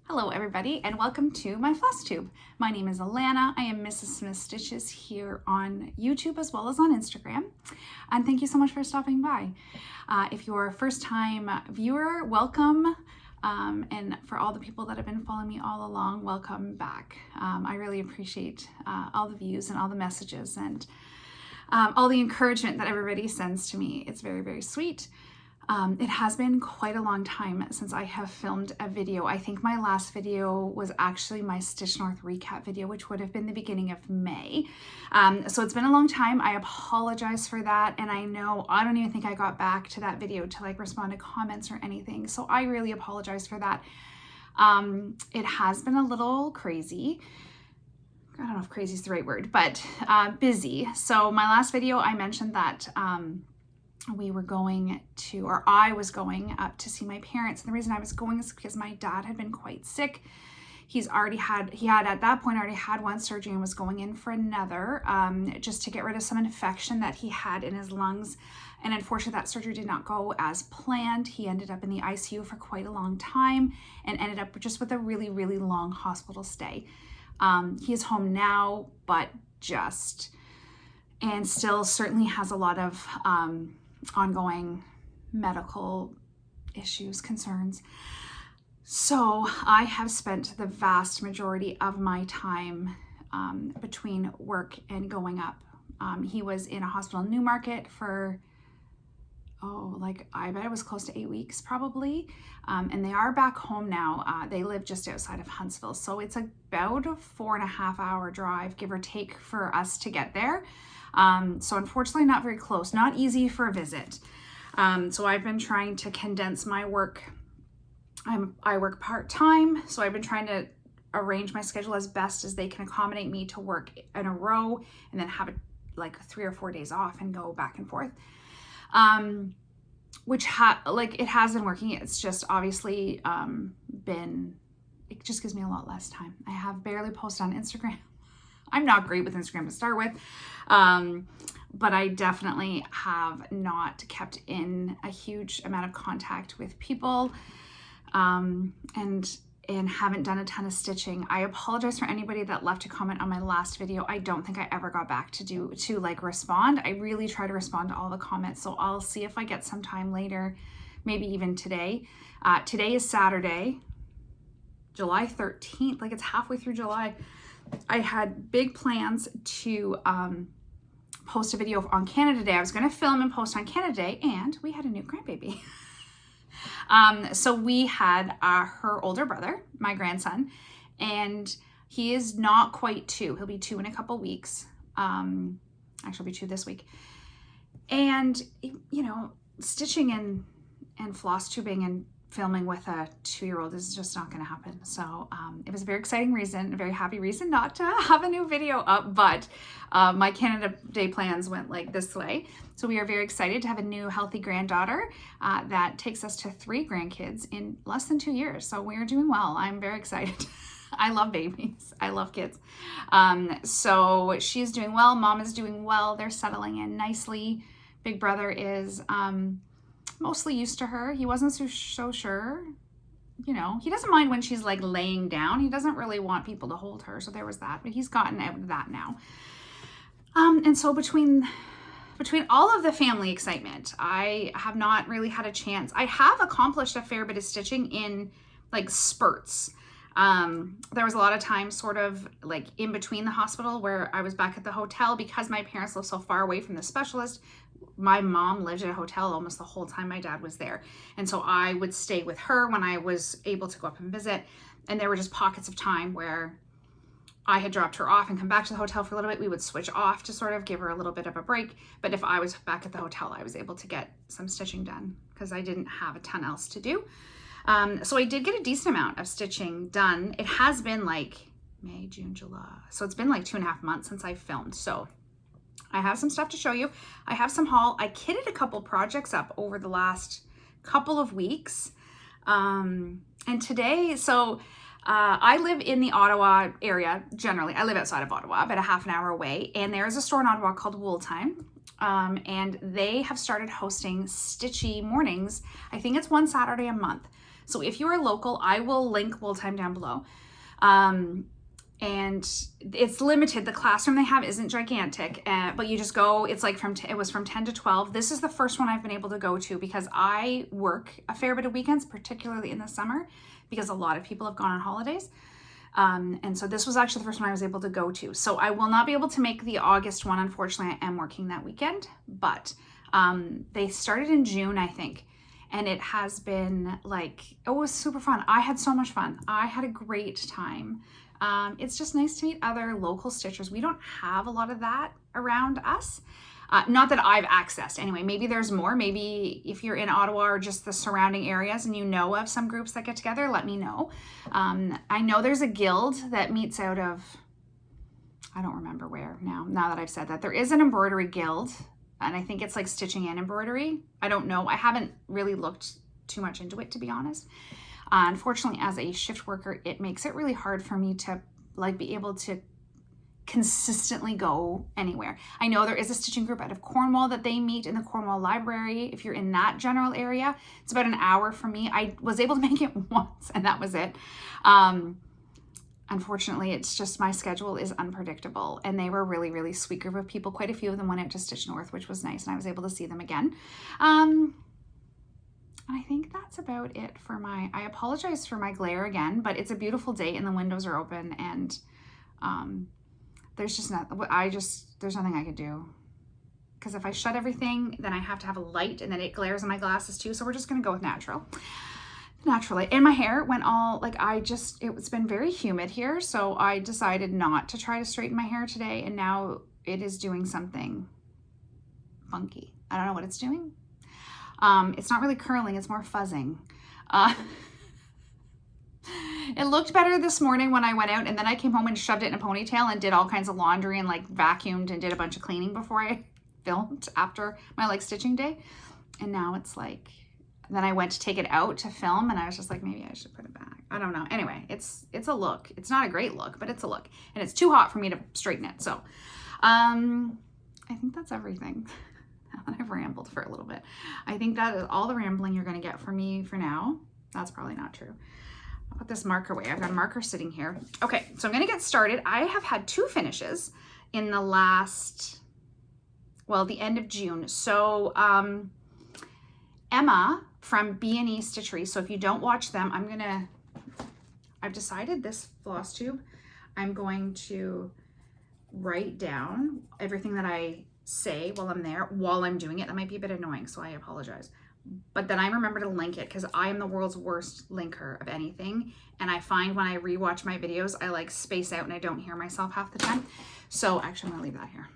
Hello everybody and welcome to my Flosstube. My name is Alana. I am Mrs.SmithStitches here on YouTube as well as on Instagram. And thank you so much for stopping by. If you're a first time viewer, welcome. And for all the people that have been following me all along, welcome back. I really appreciate all the views and all the messages and all the encouragement that everybody sends to me. It's very, very sweet. It has been quite a long time since I have filmed a video. I think my last video was actually my Stitch North recap video, which would have been the beginning of May. So it's been a long time. I apologize for that. And I know I don't even think I got back to that video to like respond to comments or anything. So I really apologize for that. It has been a little crazy. I don't know if crazy is the right word, but busy. So my last video, I mentioned that we were going to, or I was going up to see my parents. And the reason I was going is because my dad had been quite sick. He had at that point already had one surgery and was going in for another, just to get rid of some infection that he had in his lungs. And unfortunately that surgery did not go as planned. He ended up in the ICU for quite a long time and ended up just with a really, really long hospital stay. He is home now, but and still certainly has a lot of ongoing medical issues, concerns. So I have spent the vast majority of my time between work and going up. He was in a hospital in Newmarket for, I bet it was close to 8 weeks probably. And they are back home now. They live just outside of Huntsville. So it's about a 4.5 hour drive, give or take, for us to get there. So unfortunately not very close, not easy for a visit. So I've been trying to condense my work. I work part-time, so I've been trying to arrange my schedule as best as they can accommodate me to work in a row and then have like 3 or 4 days off and go back and forth. Which it has been working. It's just obviously it just gives me a lot less time. I have barely posted on Instagram. I'm not great with Instagram to start with, but I definitely have not kept in a huge amount of contact with people, and haven't done a ton of stitching. I apologize for anybody that left a comment on my last video. I don't think I ever got back to respond. I really try to respond to all the comments, so I'll see if I get some time later, maybe even today. Today is Saturday, July 13th, like it's halfway through July. I had big plans to post a video on Canada Day. I was going to film and post on Canada Day, and we had a new grandbaby. So we had her older brother, my grandson, and he is not quite 2. He'll be 2 in a couple weeks. Actually, he'll be 2 this week. And, you know, stitching and floss tubing and filming with a 2-year-old is just not going to happen. So it was a very exciting reason, a very happy reason not to have a new video up, but my Canada Day plans went like this way. So we are very excited to have a new healthy granddaughter that takes us to 3 grandkids in less than 2 years. So we are doing well. I'm very excited. I love babies. I love kids. So she's doing well. Mom is doing well. They're settling in nicely. Big brother is mostly used to her. He wasn't so sure. You know, he doesn't mind when she's like laying down. He doesn't really want people to hold her. So there was that, but he's gotten out of that now. And so between all of the family excitement, I have not really had a chance. I have accomplished a fair bit of stitching in like spurts. There was a lot of time sort of like in between the hospital where I was back at the hotel because my parents live so far away from the specialist. My mom lived at a hotel almost the whole time my dad was there. And so I would stay with her when I was able to go up and visit. And there were just pockets of time where I had dropped her off and come back to the hotel for a little bit. We would switch off to sort of give her a little bit of a break. But if I was back at the hotel, I was able to get some stitching done because I didn't have a ton else to do. So I did get a decent amount of stitching done. It has been like May, June, July. So it's been like 2.5 months since I filmed. So I have some stuff to show you. I have some haul. I kitted a couple projects up over the last couple of weeks. And today, I live in the Ottawa area. Generally, I live outside of Ottawa, about a half an hour away. And there's a store in Ottawa called Tyme. And they have started hosting stitchy mornings. I think it's one Saturday a month. So if you are local, I will link Tyme down below. And it's limited. The classroom they have isn't gigantic, but you just go, it's like it was from 10 to 12. This is the first one I've been able to go to because I work a fair bit of weekends, particularly in the summer, because a lot of people have gone on holidays. And so this was actually the first one I was able to go to. So I will not be able to make the August one. Unfortunately, I am working that weekend, but they started in June, I think. And it has been like, it was super fun. I had so much fun. I had a great time. It's just nice to meet other local stitchers. We don't have a lot of that around us. Not that I've accessed anyway. Maybe there's more. Maybe if you're in Ottawa or just the surrounding areas and you know of some groups that get together, let me know. I know there's a guild that meets out of, I don't remember where now that I've said that. There is an embroidery guild, and I think it's like stitching and embroidery. I don't know. I haven't really looked too much into it, to be honest. Unfortunately, as a shift worker, it makes it really hard for me to like be able to consistently go anywhere. I know there is a stitching group out of Cornwall that they meet in the Cornwall Library. If you're in that general area, it's about an hour from me. I was able to make it once and that was it. Unfortunately, it's just my schedule is unpredictable, and they were a really, really sweet group of people. Quite a few of them went out to Stitch North, which was nice, and I was able to see them again. I think that's about it for I apologize for my glare again, but it's a beautiful day and the windows are open, and there's nothing I could do. Because if I shut everything, then I have to have a light, and then it glares in my glasses too. So we're just gonna go with natural light. And my hair went all like, it's been very humid here. So I decided not to try to straighten my hair today. And now it is doing something funky. I don't know what it's doing. It's not really curling, it's more fuzzing. It looked better this morning when I went out, and then I came home and shoved it in a ponytail and did all kinds of laundry and like vacuumed and did a bunch of cleaning before I filmed after my like stitching day. And now it's like, then I went to take it out to film, and I was just like, maybe I should put it back. I don't know. Anyway, it's a look. It's not a great look, but it's a look, and it's too hot for me to straighten it. So, I think that's everything. I've rambled for a little bit. I think that is all the rambling you're going to get from me for now. That's probably not true. I'll put this marker away. I've got a marker sitting here. Okay, so I'm going to get started. I have had 2 finishes in the the end of June. So Emma from B&E Stitchery. So if you don't watch them, I've decided this floss tube, I'm going to write down everything that I say while I'm there, while I'm doing it. That might be a bit annoying, so I apologize. But then I remember to link it, because I am the world's worst linker of anything. And I find when I rewatch my videos, I like space out and I don't hear myself half the time. So actually, I'm gonna leave that here.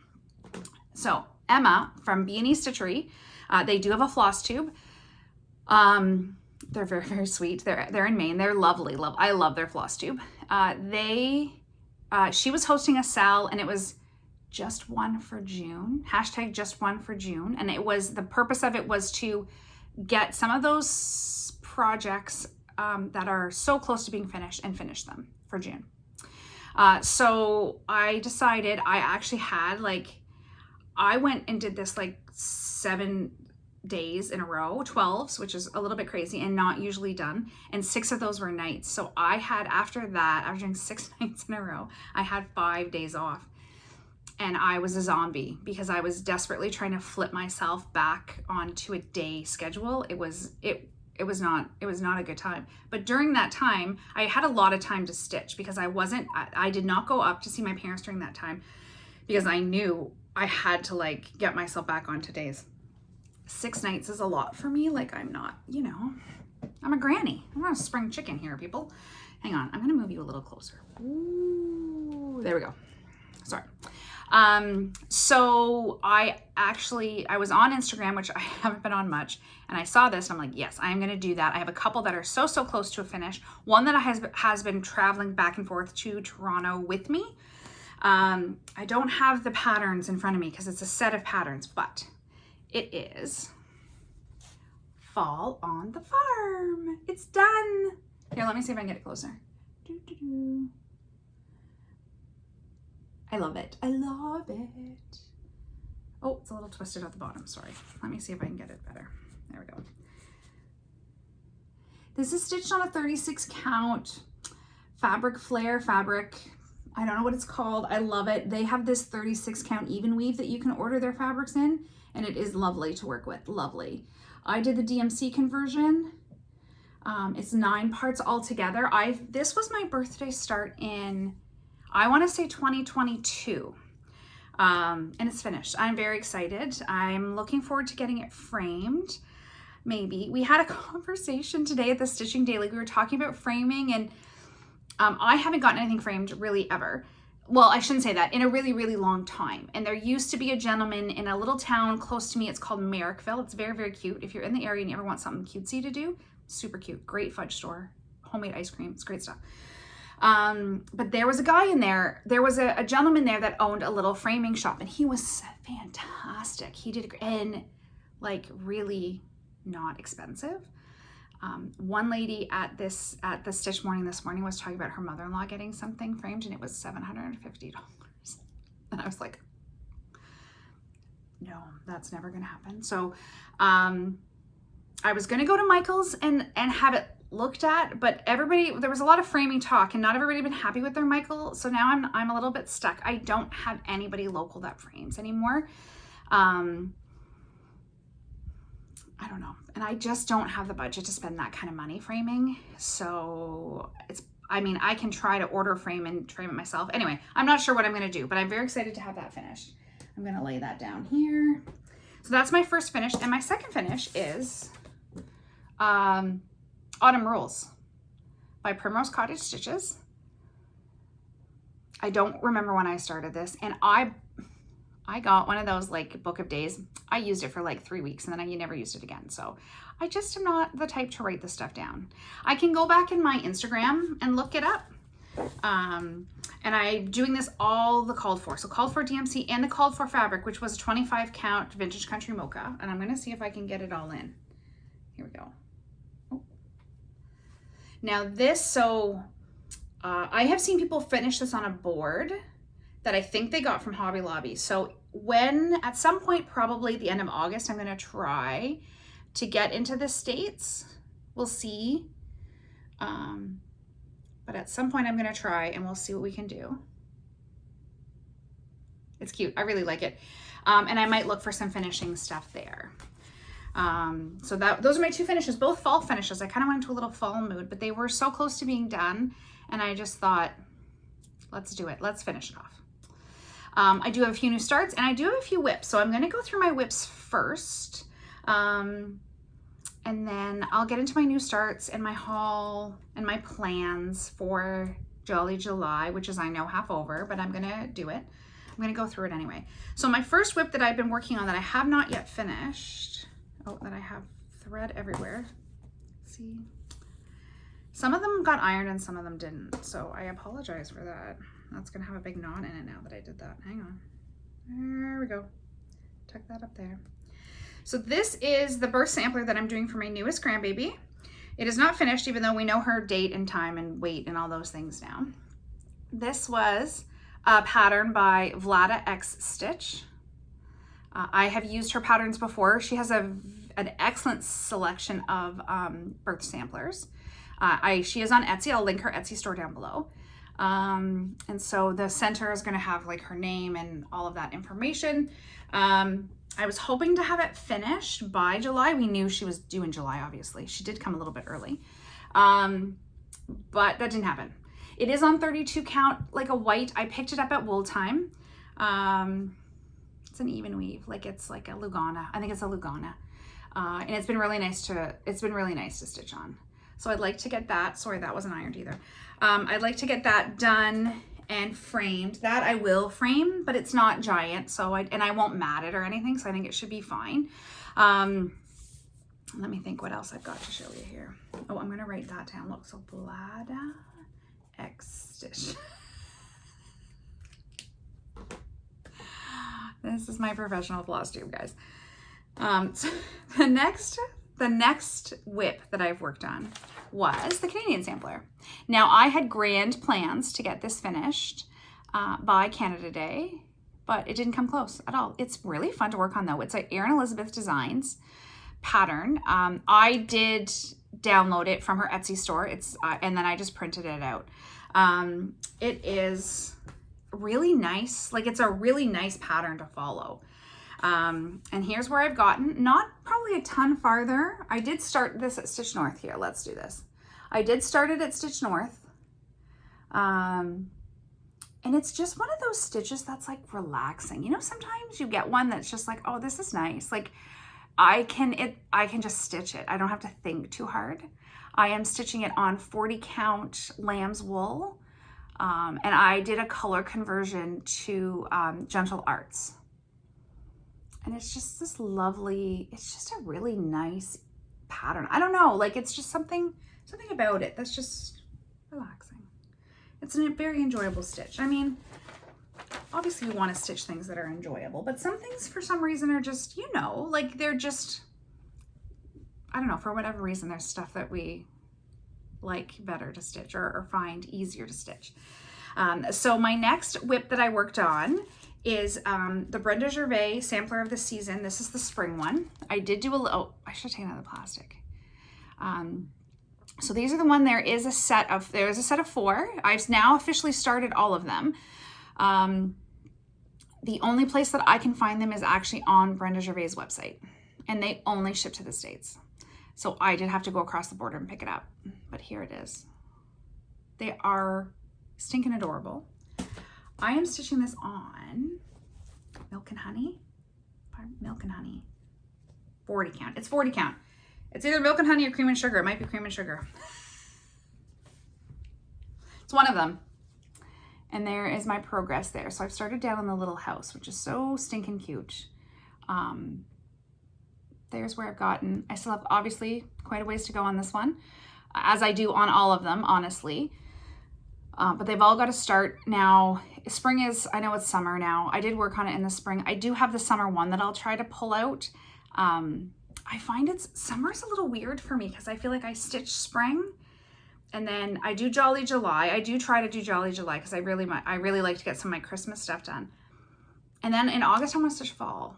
So Emma from B&E Stitchery, they do have a floss tube. They're very, very sweet. They're in Maine. They're lovely. I love their floss tube. She was hosting a sale, and it was just one for June, hashtag just one for June. And the purpose of it was to get some of those projects that are so close to being finished and finish them for June. So I decided, I actually had I went and did this 7 days in a row, 12s, which is a little bit crazy and not usually done. And 6 of those were nights. So I had, after doing 6 nights in a row, I had 5 days off. And I was a zombie because I was desperately trying to flip myself back onto a day schedule. It was not a good time. But during that time, I had a lot of time to stitch because I did not go up to see my parents during that time because I knew I had to get myself back onto days. 6 nights is a lot for me. I'm not, I'm a granny. I'm not a spring chicken here, people. Hang on, I'm gonna move you a little closer. Ooh, there we go. Sorry. So I was on Instagram, which I haven't been on much, and I saw this and I'm like, yes, I'm going to do that. I have a couple that are so close to a finish. One that has been traveling back and forth to Toronto with me. I don't have the patterns in front of me because it's a set of patterns, but it is Fall on the Farm. It's done. Here, let me see if I can get it closer. I love it. I love it. Oh, it's a little twisted at the bottom. Sorry. Let me see if I can get it better. There we go. This is stitched on a 36 count fabric flare fabric. I don't know what it's called. I love it. They have this 36 count even weave that you can order their fabrics in, and it is lovely to work with, lovely. I did the DMC conversion. It's 9 parts altogether. This was my birthday start in, I want to say 2022. And it's finished. I'm very excited. I'm looking forward to getting it framed. Maybe. We had a conversation today at the Stitching Daily. We were talking about framing, and I haven't gotten anything framed really ever. Well, I shouldn't say that, in a really, really long time. And there used to be a gentleman in a little town close to me. It's called Merrickville. It's very, very cute. If you're in the area and you ever want something cutesy to do, super cute. Great fudge store, homemade ice cream. It's great stuff. But there was a guy in there. There was a gentleman there that owned a little framing shop, and he was fantastic. He did, and like really not expensive. One lady at the Stitch Morning this morning was talking about her mother-in-law getting something framed, and it was $750. And I was like, no, that's never gonna happen. So I was gonna go to Michael's and have it looked at, but there was a lot of framing talk, and not everybody had been happy with their Michael. So now I'm a little bit stuck. I don't have anybody local that frames anymore. I don't know. And I just don't have the budget to spend that kind of money framing. So I can try to order frame and frame it myself. Anyway, I'm not sure what I'm going to do, but I'm very excited to have that finished. I'm going to lay that down here. So that's my first finish. And my second finish is Autumn Rules by Primrose Cottage Stitches. I don't remember when I started this, and I got one of those like book of days. I used it for like 3 weeks, and then I never used it again. So I just am not the type to write this stuff down. I can go back in my Instagram and look it up. And I'm doing this all the called for. So called for DMC and the called for fabric, which was a 25 count vintage country mocha. And I'm going to see if I can get it all in. Here we go. Oh. Now this, I have seen people finish this on a board that I think they got from Hobby Lobby. So at some point, probably the end of August, I'm gonna try to get into the States. We'll see. But at some point I'm gonna try, and we'll see what we can do. It's cute, I really like it. And I might look for some finishing stuff there. So those are my 2 finishes, both fall finishes. I kind of went into a little fall mood, but they were so close to being done, and I just thought, let's do it. Let's finish it off. I do have a few new starts, and I do have a few whips. So I'm going to go through my whips first, and then I'll get into my new starts and my haul and my plans for Jolly July, which is, I know, half over, but I'm going to do it. I'm going to go through it anyway. So my first whip that I've been working on that I have not yet finished, that I have thread everywhere. See, some of them got ironed and some of them didn't, so I apologize for that. That's gonna have a big knot in it now that I did that. Hang on. There we go. Tuck that up there. So this is the burst sampler that I'm doing for my newest grandbaby. It is not finished, even though we know her date and time and weight and all those things now. This was a pattern by Valda X-Stitch. I have used her patterns before. She has an excellent selection of birth samplers. She is on Etsy. I'll link her Etsy store down below. And so the center is going to have like her name and all of that information. I was hoping to have it finished by July. We knew she was due in July, obviously. She did come a little bit early, but that didn't happen. It is on 32 count, like a white. I picked it up at Wool Time. It's an even weave, like it's like a Lugana. I think it's a Lugana, and it's been really nice to stitch on. So I'd like to get that. Sorry, that wasn't ironed either. I'd like to get that done and framed. That I will frame, but it's not giant, so I won't mat it or anything, so I think it should be fine. Let me think what else I've got to show you here. Oh, I'm gonna write that down. Look, so Valda X-Stitch. This is my professional floss tube, guys. So the next whip that I've worked on was the Canadian sampler. Now I had grand plans to get this finished by Canada Day, but it didn't come close at all. It's really fun to work on though. It's like Erin Elizabeth Designs pattern. I did download it from her Etsy store. It's and then I just printed it out. It is really nice. Like, it's a really nice pattern to follow. And here's where I've gotten, not probably a ton farther. I did start this at Stitch North here. Let's do this. I did start it at Stitch North. And it's just one of those stitches that's like relaxing. You know, sometimes you get one that's just like, oh, this is nice. Like, I can just stitch it. I don't have to think too hard. I am stitching it on 40 count lamb's wool. And I did a color conversion to Gentle Arts. And it's just this lovely, it's just a really nice pattern. I don't know, like, it's just something about it that's just relaxing. It's a very enjoyable stitch. I mean, obviously you want to stitch things that are enjoyable, but some things for some reason are just, you know, like, they're just, I don't know, for whatever reason, there's stuff that we like better to stitch or find easier to stitch. So my next whip that I worked on is the Brenda Gervais Sampler of the Season. This is the spring one. I did do oh, I should have taken out the plastic. So these are the one, there is a set of 4. I've now officially started all of them. The only place that I can find them is actually on Brenda Gervais' website, and they only ship to the States. So I did have to go across the border and pick it up, but here it is. They are stinking adorable. I am stitching this on Milk and Honey. 40 count. It's 40 count. It's either Milk and Honey or Cream and Sugar. It might be Cream and Sugar. It's one of them. And there is my progress there. So I've started down on the little house, which is so stinking cute. There's where I've gotten. I still have obviously quite a ways to go on this one, as I do on all of them, honestly. But they've all got to start now. Spring is, I know it's summer now. I did work on it in the spring. I do have the summer one that I'll try to pull out. I find summer's a little weird for me because I feel like I stitch spring and then I do Jolly July. I do try to do Jolly July because I really like to get some of my Christmas stuff done. And then in August I want to stitch fall.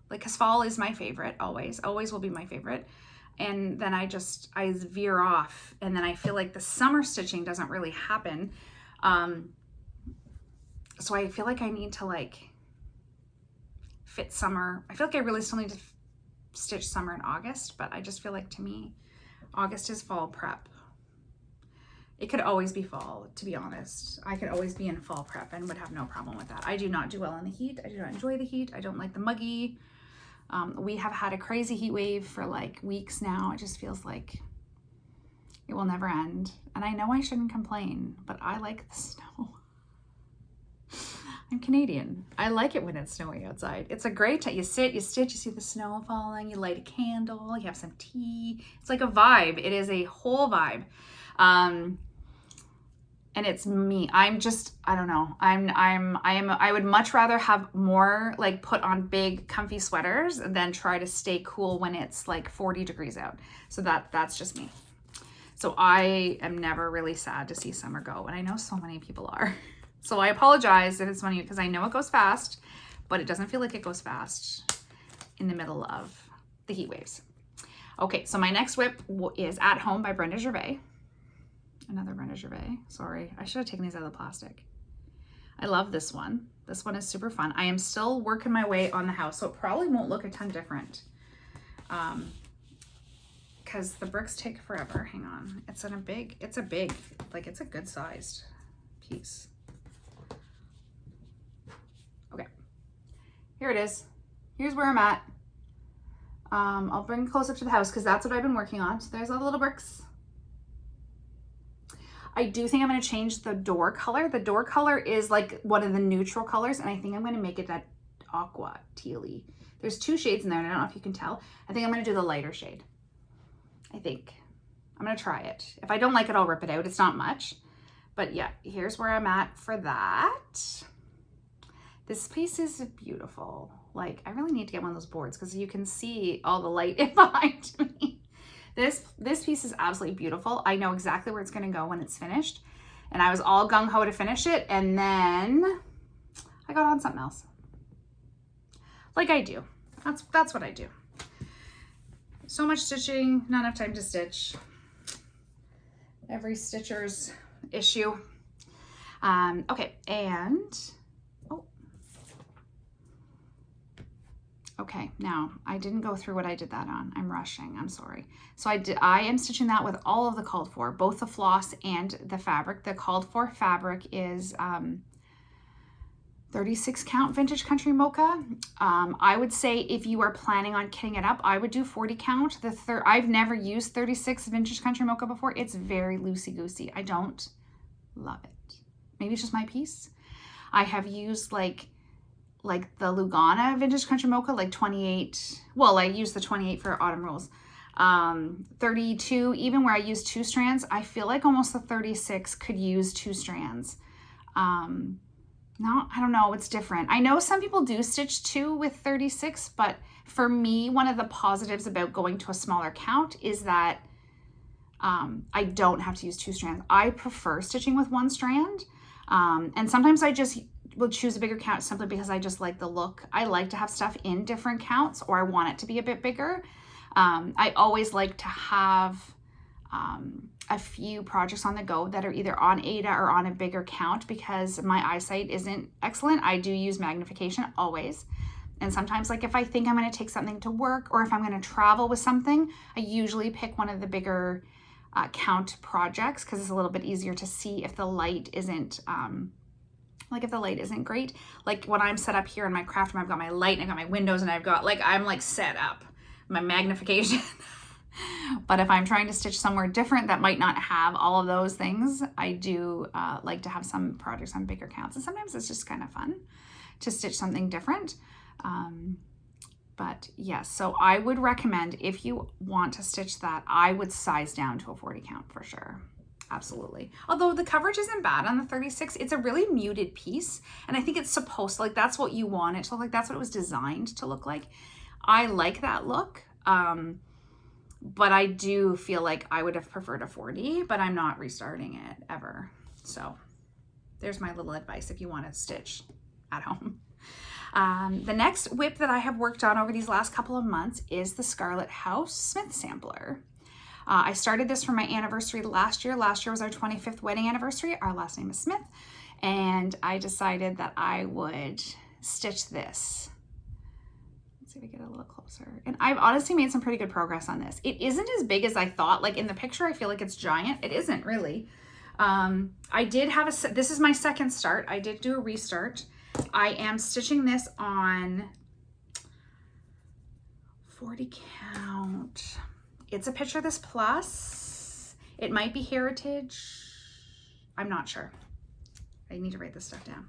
Like, because fall is my favorite, always will be my favorite. And then I veer off, and then I feel like the summer stitching doesn't really happen. So I feel like I need to like fit summer. I feel like I really still need to stitch summer in August, but I just feel like, to me, August is fall prep. It could always be fall, to be honest. I could always be in fall prep and would have no problem with that. I do not do well in the heat. I do not enjoy the heat. I don't like the muggy. We have had a crazy heat wave for like weeks now. It just feels like it will never end. And I know I shouldn't complain, but I like the snow. I'm Canadian. I like it when it's snowy outside. It's a great time. You sit, you stitch, you see the snow falling, you light a candle, you have some tea. It's like a vibe. It is a whole vibe. And it's me. I don't know. I would much rather have more like put on big comfy sweaters than try to stay cool when it's like 40 degrees out. So that's just me. So I am never really sad to see summer go. And I know so many people are. So I apologize if it's funny because I know it goes fast, but it doesn't feel like it goes fast in the middle of the heat waves. Okay, so my next whip is At Home by Brenda Gervais. Another Brenda Gervais. Sorry, I should have taken these out of the plastic. I love this one. This one is super fun. I am still working my way on the house, so it probably won't look a ton different. Because the bricks take forever. Hang on. It's a big, like, it's a good sized piece. Okay. Here it is. Here's where I'm at. I'll bring it close up to the house because that's what I've been working on. So there's all the little bricks. I do think I'm going to change the door color. The door color is like one of the neutral colors, and I think I'm going to make it that aqua tealy. There's 2 shades in there, and I don't know if you can tell. I think I'm going to do the lighter shade. I think. I'm going to try it. If I don't like it, I'll rip it out. It's not much. But yeah, here's where I'm at for that. This piece is beautiful. Like, I really need to get one of those boards because you can see all the light behind me. This piece is absolutely beautiful. I know exactly where it's going to go when it's finished. And I was all gung-ho to finish it. And then I got on something else. Like I do. That's what I do. So much stitching, not enough time to stitch. Every stitcher's issue. Okay, and okay, now I didn't go through what I did that on. I'm rushing, I'm sorry. So I am stitching that with all of the called for, both the floss and the fabric. The called for fabric is 36 count vintage country mocha. I would say if you are planning on kitting it up, I would do 40 count. I've never used 36 vintage country mocha before. It's very loosey-goosey. I don't love it. Maybe it's just my piece. I have used like the Lugana vintage country mocha, like 28. Well, I used the 28 for Autumn Rules. 32, even where I used 2 strands, I feel like almost the 36 could use 2 strands. No, I don't know, it's different. I know some people do stitch 2 with 36, but for me, one of the positives about going to a smaller count is that I don't have to use 2 strands. I prefer stitching with 1 strand. And sometimes I just will choose a bigger count simply because I just like the look. I like to have stuff in different counts, or I want it to be a bit bigger. I always like to have a few projects on the go that are either on Ada or on a bigger count because my eyesight isn't excellent. I do use magnification always. And sometimes, like if I think I'm going to take something to work or if I'm going to travel with something, I usually pick one of the bigger count projects because it's a little bit easier to see if the light isn't if the light isn't great. Like when I'm set up here in my craft room, I've got my light and I've got my windows and I've got I'm like set up my magnification. But if I'm trying to stitch somewhere different that might not have all of those things, I do like to have some projects on bigger counts. And sometimes it's just kind of fun to stitch something different. But yes, so I would recommend if you want to stitch that, I would size down to a 40 count for sure. Absolutely. Although the coverage isn't bad on the 36, it's a really muted piece. And I think it's supposed to, that's what you want it to look like. That's what it was designed to look like. I like that look. But I do feel like I would have preferred a 40, but I'm not restarting it ever. So there's my little advice if you want to stitch at home. The next whip that I have worked on over these last couple of months is the Scarlet House Smith Sampler. I started this for my anniversary last year. Last year was our 25th wedding anniversary. Our last name is Smith. And I decided that I would stitch this. See if I get a little closer. And I've honestly made some pretty good progress on this. It isn't as big as I thought. Like in the picture, I feel like it's giant. It isn't really. I did have this is my second start. I did do a restart. I am stitching this on 40 count. It's a Picture This Plus. It might be Heritage. I'm not sure. I need to write this stuff down.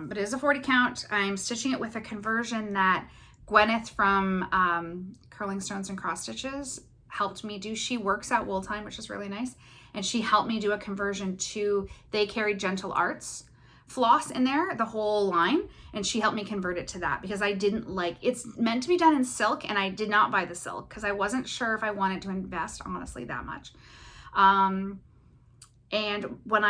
But it is a 40 count. I'm stitching it with a conversion that Gwyneth from Curling Stones and Cross Stitches helped me do. She works at Wool Time, which is really nice. And she helped me do a conversion to They Carry Gentle Arts floss in there, the whole line. And she helped me convert it to that because I didn't like, it's meant to be done in silk and I did not buy the silk because I wasn't sure if I wanted to invest honestly that much. And when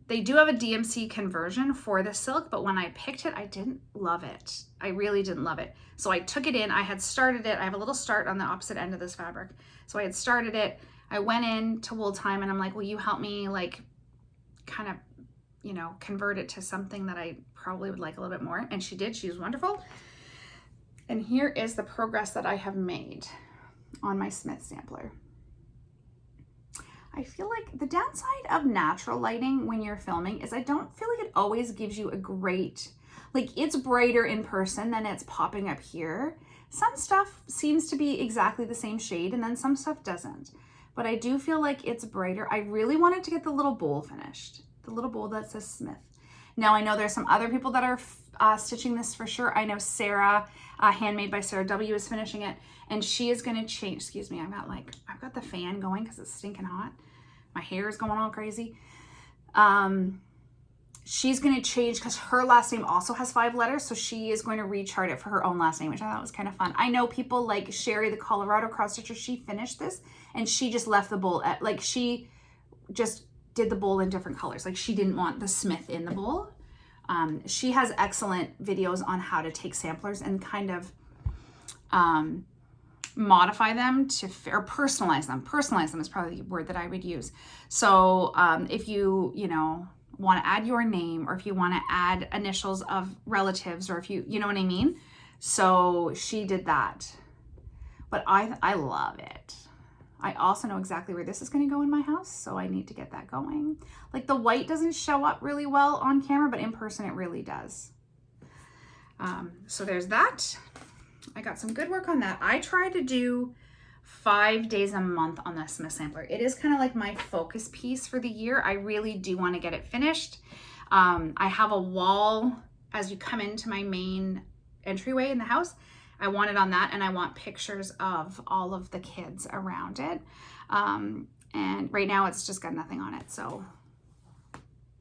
they do have a DMC conversion for the silk, but when I picked it, I didn't love it. I really didn't love it. So I took it in, I had started it. I have a little start on the opposite end of this fabric. So I had started it. I went in to Wool Time and I'm like, will you help me like kind of, convert it to something that I probably would like a little bit more? And she did, she was wonderful. And here is the progress that I have made on my Smith sampler. I feel like the downside of natural lighting when you're filming is I don't feel like it always gives you a great, like it's brighter in person than it's popping up here. Some stuff seems to be exactly the same shade and then some stuff doesn't. But I do feel like it's brighter. I really wanted to get the little bowl finished, the little bowl that says Smith. Now I know there's some other people that are stitching this for sure. I know Sarah, Handmade by Sarah W, is finishing it, and she is going to change. Excuse me, I've got the fan going because it's stinking hot. My hair is going all crazy. She's going to change because her last name also has 5 letters, so she is going to rechart it for her own last name, which I thought was kind of fun. I know people like Sherry, the Colorado cross stitcher. She finished this and she just left the bowl at, like, she just did the bowl in different colors. Like, she didn't want the Smith in the bowl. She has excellent videos on how to take samplers and kind of modify them to, or personalize them. Personalize them is probably the word that I would use. So if you know, want to add your name, or if you want to add initials of relatives, or if you know what I mean. So she did that, but I love it. I also know exactly where this is going to go in my house, so I need to get that going. Like the white doesn't show up really well on camera, but in person it really does. So there's that. I got some good work on that. I try to do 5 days a month on the Smith sampler. It is kind of like my focus piece for the year. I really do want to get it finished. I have a wall as you come into my main entryway in the house. I want it on that, and I want pictures of all of the kids around it. And right now it's just got nothing on it. So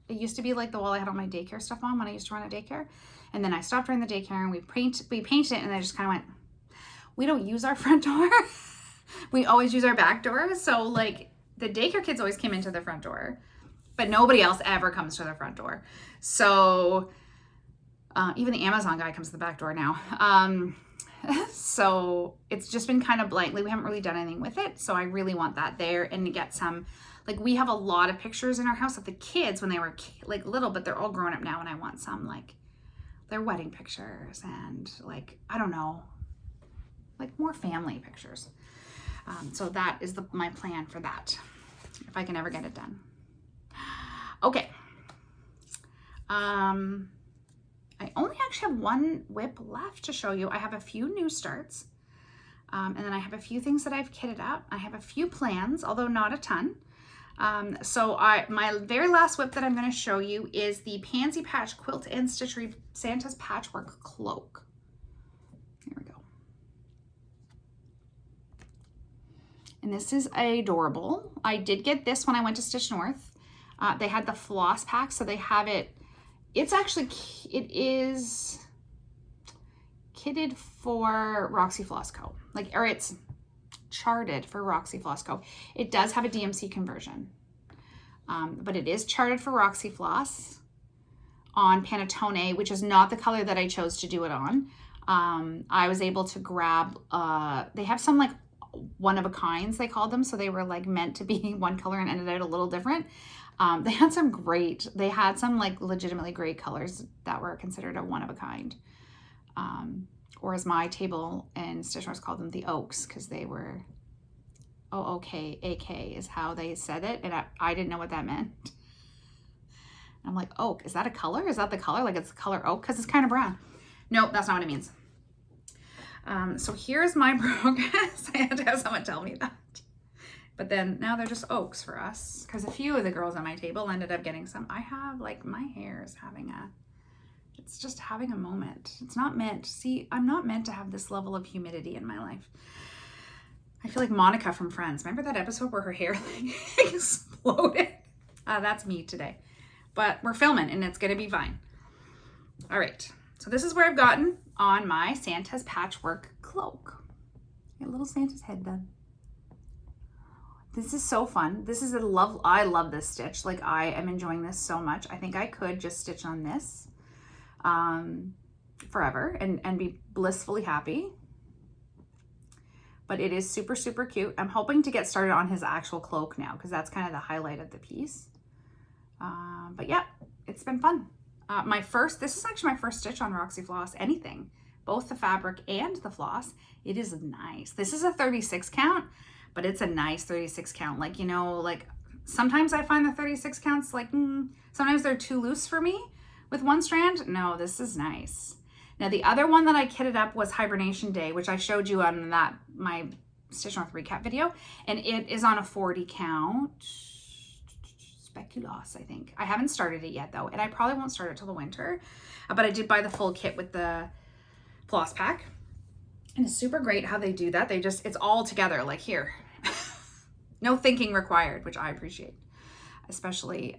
it used to be like the wall I had all my daycare stuff on when I used to run a daycare. And then I stopped running the daycare, and we painted it, and I just kind of went, we don't use our front door. We always use our back door. So like the daycare kids always came into the front door, but nobody else ever comes to the front door. So even the Amazon guy comes to the back door now. So it's just been kind of blank. Like we haven't really done anything with it. So I really want that there, and to get some, like we have a lot of pictures in our house of the kids when they were like little, but they're all grown up now. And I want some like their wedding pictures and like, I don't know, like more family pictures. So that is my plan for that, if I can ever get it done. Okay. I only actually have one WIP left to show you. I have a few new starts, and then I have a few things that I've kitted up. I have a few plans, although not a ton. So my very last WIP that I'm going to show you is the Pansy Patch Quilt and Stitchery Santa's Patchwork Cloak. Here we go. And this is adorable. I did get this when I went to Stitch North. They had the floss pack, so they have it. It is kitted for Roxy Floss Co. Or it's charted for Roxy Floss Co. It does have a DMC conversion, but it is charted for Roxy Floss on Panettone, which is not the color that I chose to do it on. I was able to grab, they have some like one-of-a-kinds, they called them, so they were like meant to be one color and ended out a little different. They had some like legitimately great colors that were considered a one-of-a-kind. Or as my table and Stitch North called them, the Oaks, because they were OOK is how they said it, and I didn't know what that meant. And I'm like, oak, is that a color? Is that the color? Like it's the color oak? Because it's kind of brown. Nope, that's not what it means. So here's my progress. I had to have someone tell me that. But then now they're just oaks for us, because a few of the girls on my table ended up getting some. I have, like, my hair is it's just having a moment. It's not meant, see, I'm not meant to have this level of humidity in my life. I feel like Monica from Friends. Remember that episode where her hair like exploded? That's me today. But we're filming and it's gonna be fine. All right, so this is where I've gotten on my Santa's Patchwork Cloak. Got a little Santa's head done. This is so fun. This is I love this stitch. Like I am enjoying this so much. I think I could just stitch on this forever and be blissfully happy. But it is super, super cute. I'm hoping to get started on his actual cloak now, because that's kind of the highlight of the piece. But yeah, it's been fun. This is actually my first stitch on Roxy Floss, anything, both the fabric and the floss. It is nice. This is a 36 count. But it's a nice 36 count. Like, you know, like sometimes I find the 36 counts like, sometimes they're too loose for me with one strand. No, this is nice. Now the other one that I kitted up was Hibernation Day, which I showed you on my Stitch North recap video. And it is on a 40 count. Speculoos, I think. I haven't started it yet though. And I probably won't start it till the winter. But I did buy the full kit with the floss pack. And it's super great how they do that. It's all together, like here. No thinking required, which I appreciate, especially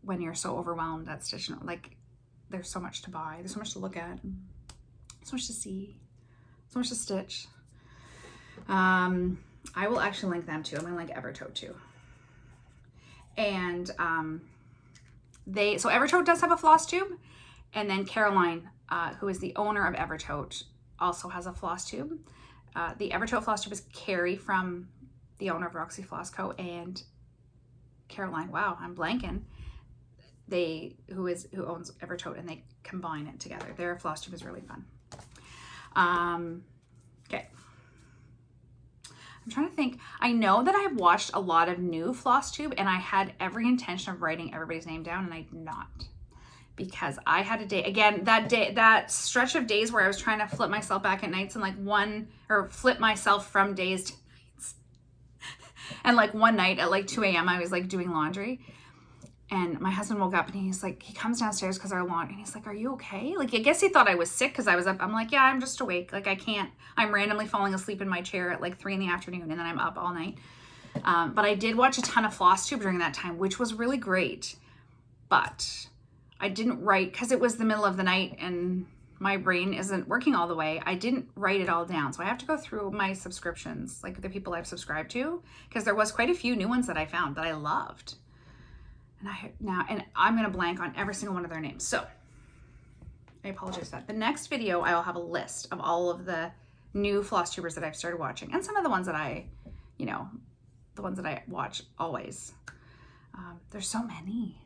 when you're so overwhelmed at Stitch North. Like, there's so much to buy, there's so much to look at, so much to see, so much to stitch. I will actually link them too. I'm gonna link Evertote too. And so Evertote does have a floss tube, and then Caroline, who is the owner of Evertote, also has a floss tube. The Evertote floss tube is Carrie from the owner of Roxy Floss Co. and Caroline. Wow, I'm blanking. Who owns Evertote, and they combine it together. Their floss tube is really fun. Okay. I'm trying to think. I know that I've watched a lot of new Flosstube, and I had every intention of writing everybody's name down, and I did not. Because I had a day, again, that stretch of days where I was trying to flip myself back at nights and flip myself from days to nights. And like one night at like 2 a.m. I was like doing laundry. And my husband woke up and he comes downstairs because our laundry, and he's like, are you okay? Like, I guess he thought I was sick because I was up. I'm like, yeah, I'm just awake. Like, I'm randomly falling asleep in my chair at like 3 p.m, and then I'm up all night. But I did watch a ton of Flosstube during that time, which was really great. But I didn't write because it was the middle of the night and my brain isn't working all the way. I didn't write it all down. So I have to go through my subscriptions, like the people I've subscribed to, because there was quite a few new ones that I found that I loved. And I'm going to blank on every single one of their names. So I apologize for that. The next video, I will have a list of all of the new Flosstubers that I've started watching, and some of the ones that I watch always. There's so many.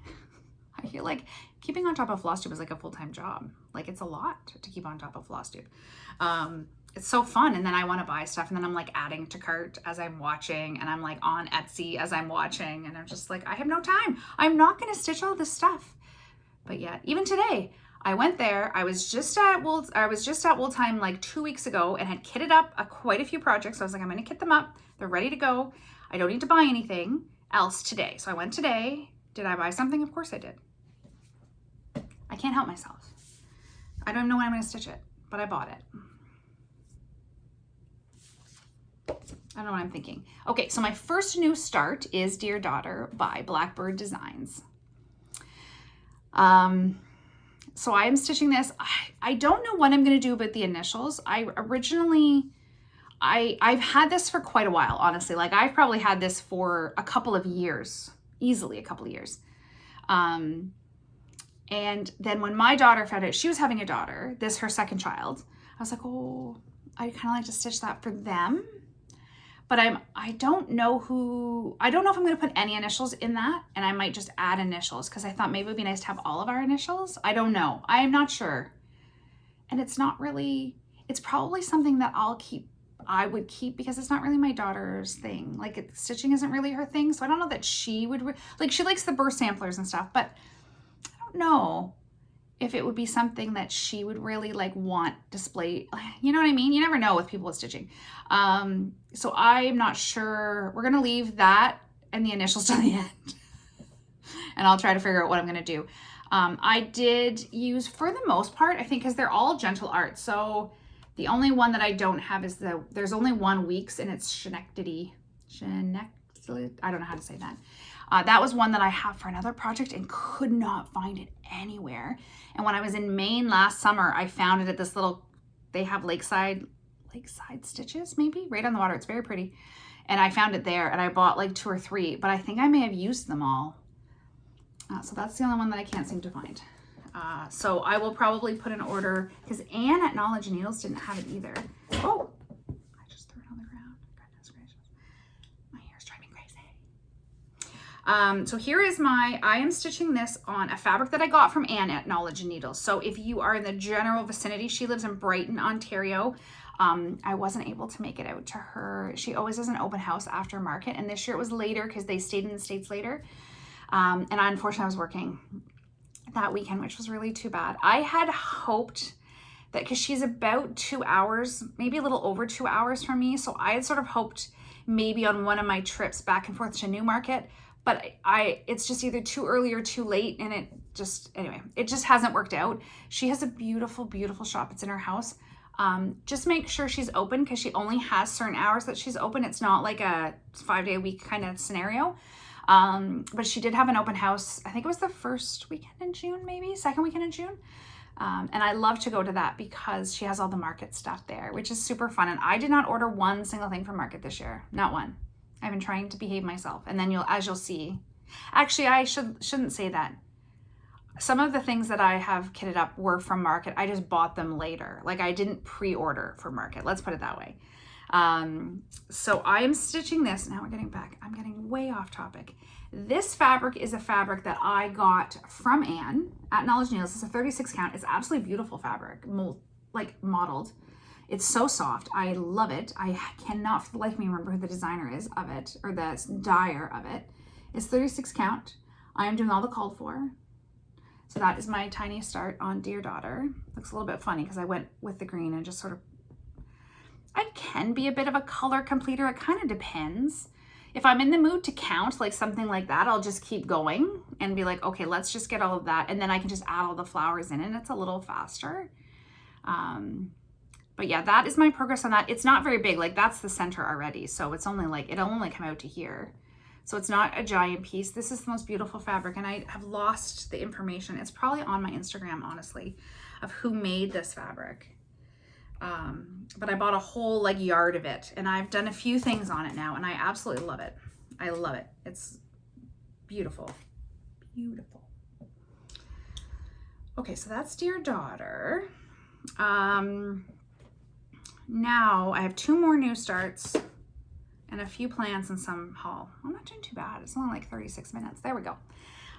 I feel like keeping on top of Flosstube is like a full-time job. Like, it's a lot to keep on top of Flosstube. It's so fun. And then I want to buy stuff, and then I'm like adding to cart as I'm watching, and I'm like on Etsy as I'm watching, and I'm just like, I have no time. I'm not going to stitch all this stuff. But yet, even today, I went there. I was just at Tyme like 2 weeks ago and had kitted up quite a few projects. So I was like, I'm going to kit them up. They're ready to go. I don't need to buy anything else today. So I went today. Did I buy something? Of course I did. I can't help myself. I don't know when I'm going to stitch it, but I bought it. I don't know what I'm thinking. Okay, so my first new start is Dear Daughter by Blackbird Designs. So I am stitching this. I don't know what I'm going to do about the initials. I've had this for quite a while, honestly. Like, I've probably had this for a couple of years, easily a couple of years. And then when my daughter found out she was having a daughter, her second child, I was like, oh, I kind of like to stitch that for them. But I don't know if I'm going to put any initials in that, and I might just add initials because I thought maybe it would be nice to have all of our initials. I don't know. I am not sure. And it's probably something that I would keep because it's not really my daughter's thing. Like, stitching isn't really her thing. So I don't know that she would, she likes the burr samplers and stuff, but I don't know if it would be something that she would really want displayed. You know what I mean? You never know with people with stitching. So I'm not sure. We're going to leave that and the initials to the end. And I'll try to figure out what I'm going to do. I did use, for the most part, I think, because they're all gentle art. So the only one that I don't have is there's only 1 weeks, and it's Schenectady. I don't know how to say that. That was one that I have for another project and could not find it anywhere. And when I was in Maine last summer, I found it at this they have Lakeside Stitches, maybe, right on the water. It's very pretty. And I found it there, and I bought like 2 or 3, but I think I may have used them all. So that's the only one that I can't seem to find. So I will probably put an order, because Anne at Knowledge Needles didn't have it either. Oh, I just threw it on the ground. Goodness gracious. My hair's driving crazy. So here is I am stitching this on a fabric that I got from Anne at Knowledge Needles. So if you are in the general vicinity, she lives in Brighton, Ontario. I wasn't able to make it out to her. She always does an open house after market, and this year it was later because they stayed in the States later. And unfortunately I was working that weekend, which was really too bad. I had hoped that, because she's about 2 hours, maybe a little over 2 hours from me, so I had sort of hoped maybe on one of my trips back and forth to Newmarket, but it's just either too early or too late, and it just hasn't worked out. She has a beautiful, beautiful shop. It's in her house. Just make sure she's open, because she only has certain hours that she's open. It's not like a 5-day-a-week kind of scenario. But she did have an open house. I think it was the first weekend in June, maybe second weekend in June. And I love to go to that because she has all the market stuff there, which is super fun. And I did not order one single thing from market this year. Not one. I've been trying to behave myself. And then as you'll see, actually, I shouldn't say that. some of the things that I have kitted up were from Market. I just bought them later. Like I didn't pre-order for Market. Let's put it that way. So I am stitching this. Now we're getting back. I'm getting way off topic. This fabric is a fabric that I got from Anne at Knowledge Needles. It's a 36 count. It's absolutely beautiful fabric, like modeled. It's so soft. I love it. I cannot for the life of me remember who the designer is of it, or the dyer of it. It's 36 count. I am doing all the called for. So that is my tiny start on Dear Daughter. Looks a little bit funny because I went with the green and just sort of, I can be a bit of a color completer. It kind of depends. If I'm in the mood to count, like something like that, I'll just keep going and be like, okay, let's just get all of that. And then I can just add all the flowers in and it's a little faster. But yeah, that is my progress on that. It's not very big. Like that's the center already. So it's only like, it'll only come out to here. So it's not a giant piece. This is the most beautiful fabric and I have lost the information. It's probably on my Instagram, honestly, of who made this fabric. But I bought a whole like yard of it and I've done a few things on it now and I absolutely love it. I love it. It's beautiful, beautiful. Okay, so that's Dear Daughter. Now I have 2 more new starts and a few plans and some haul. I'm not doing too bad. It's only like 36 minutes. There we go.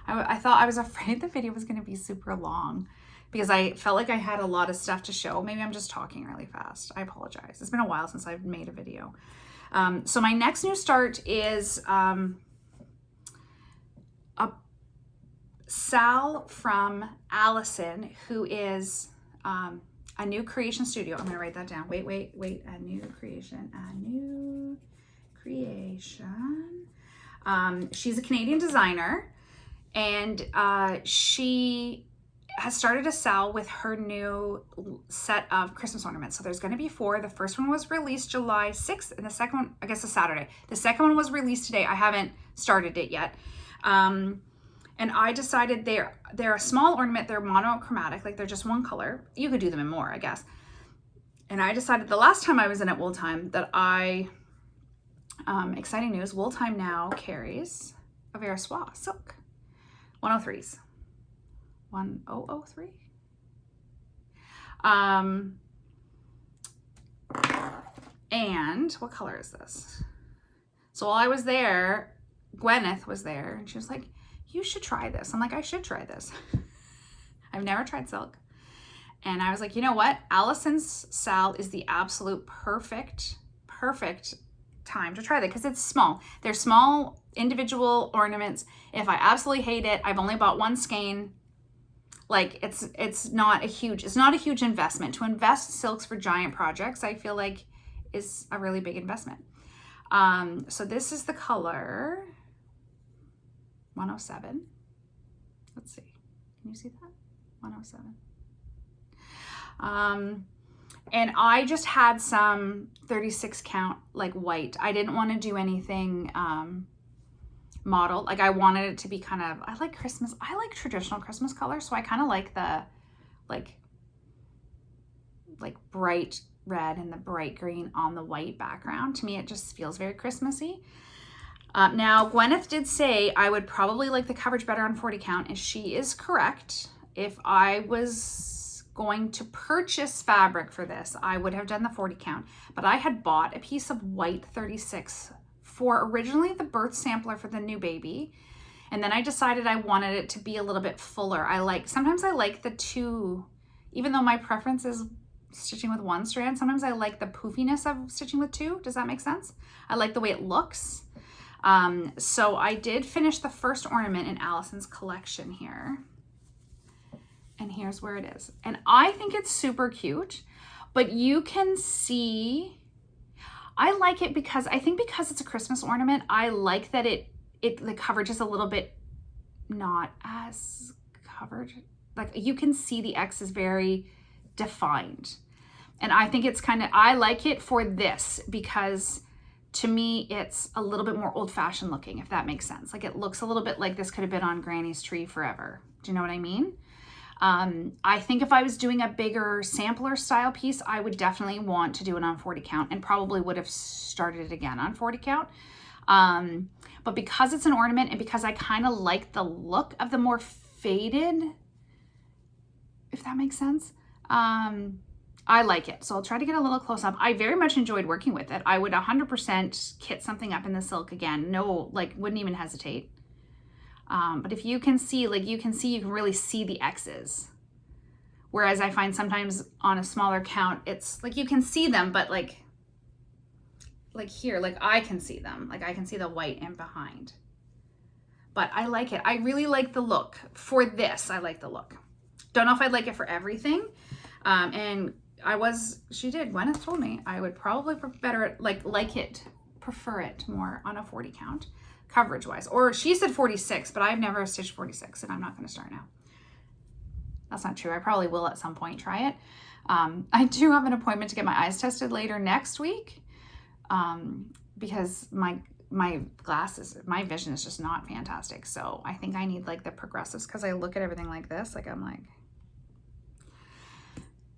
I thought I was afraid the video was going to be super long because I felt like I had a lot of stuff to show. Maybe I'm just talking really fast. I apologize. It's been a while since I've made a video. So my next new start is a Sal from Allison, who is a new creation studio. I'm going to write that down. Wait. A new creation. She's a Canadian designer and she has started a Sal with her new set of Christmas ornaments. So there's going to be 4. The first one was released July 6th and the second one, I guess, is Saturday. The second one was released today. I haven't started it yet. And I decided they're a small ornament. They're monochromatic, like they're just one color. You could do them in more, I guess. And I decided the last time I was in at Wool Tyme that exciting news, Wool Tyme now carries a Vera Soie silk 103s. 1003. And what color is this? So while I was there, Gwyneth was there and she was like, you should try this. I'm like, I should try this. I've never tried silk. And I was like, you know what? Allison's Sal is the absolute perfect time to try that because it's small. They're small individual ornaments. If I absolutely hate it, I've only bought 1 skein. Like it's not a huge investment. To invest silks for giant projects, I feel like is a really big investment. So this is the color 107. Let's see. Can you see that? 107. And I just had some 36 count like white. I didn't want to do anything modeled. Like I wanted it to be kind of, I like Christmas. I like traditional Christmas colors. So I kind of like the like bright red and the bright green on the white background. To me, it just feels very Christmassy. Now, Gwyneth did say I would probably like the coverage better on 40 count, and she is correct. If I was going to purchase fabric for this, I would have done the 40 count, but I had bought a piece of white 36 for originally the birth sampler for the new baby, and then I decided I wanted it to be a little bit fuller. Sometimes I like the 2, even though my preference is stitching with 1 strand, sometimes I like the poofiness of stitching with 2. Does that make sense? I like the way it looks. So I did finish the first ornament in Allison's collection here. And here's where it is. And I think it's super cute, but you can see, I like it because it's a Christmas ornament, I like that the coverage is a little bit not as covered. Like you can see the X is very defined. And I think it's I like it for this because to me, it's a little bit more old-fashioned looking, if that makes sense. Like it looks a little bit like this could have been on Granny's tree forever. Do you know what I mean? I think if I was doing a bigger sampler style piece, I would definitely want to do it on 40 count and probably would have started it again on 40 count. But because it's an ornament and because I kind of like the look of the more faded if that makes sense. I like it. So I'll try to get a little close up. I very much enjoyed working with it. I would 100% kit something up in the silk again. No, like wouldn't even hesitate. But if you can see, like you can really see the X's. Whereas I find sometimes on a smaller count, it's like you can see them, but like here, like I can see them. Like I can see the white and behind. But I like it. I really like the look. For this, I like the look. Don't know if I'd like it for everything. And Gwyneth told me I would probably prefer it more on a 40 count coverage wise. Or she said 46, but I've never stitched 46 and I'm not going to start now. That's not true. I probably will at some point try it. I do have an appointment to get my eyes tested later next week because my glasses, my vision is just not fantastic. So I think I need like the progressives because I look at everything like this. Like I'm like,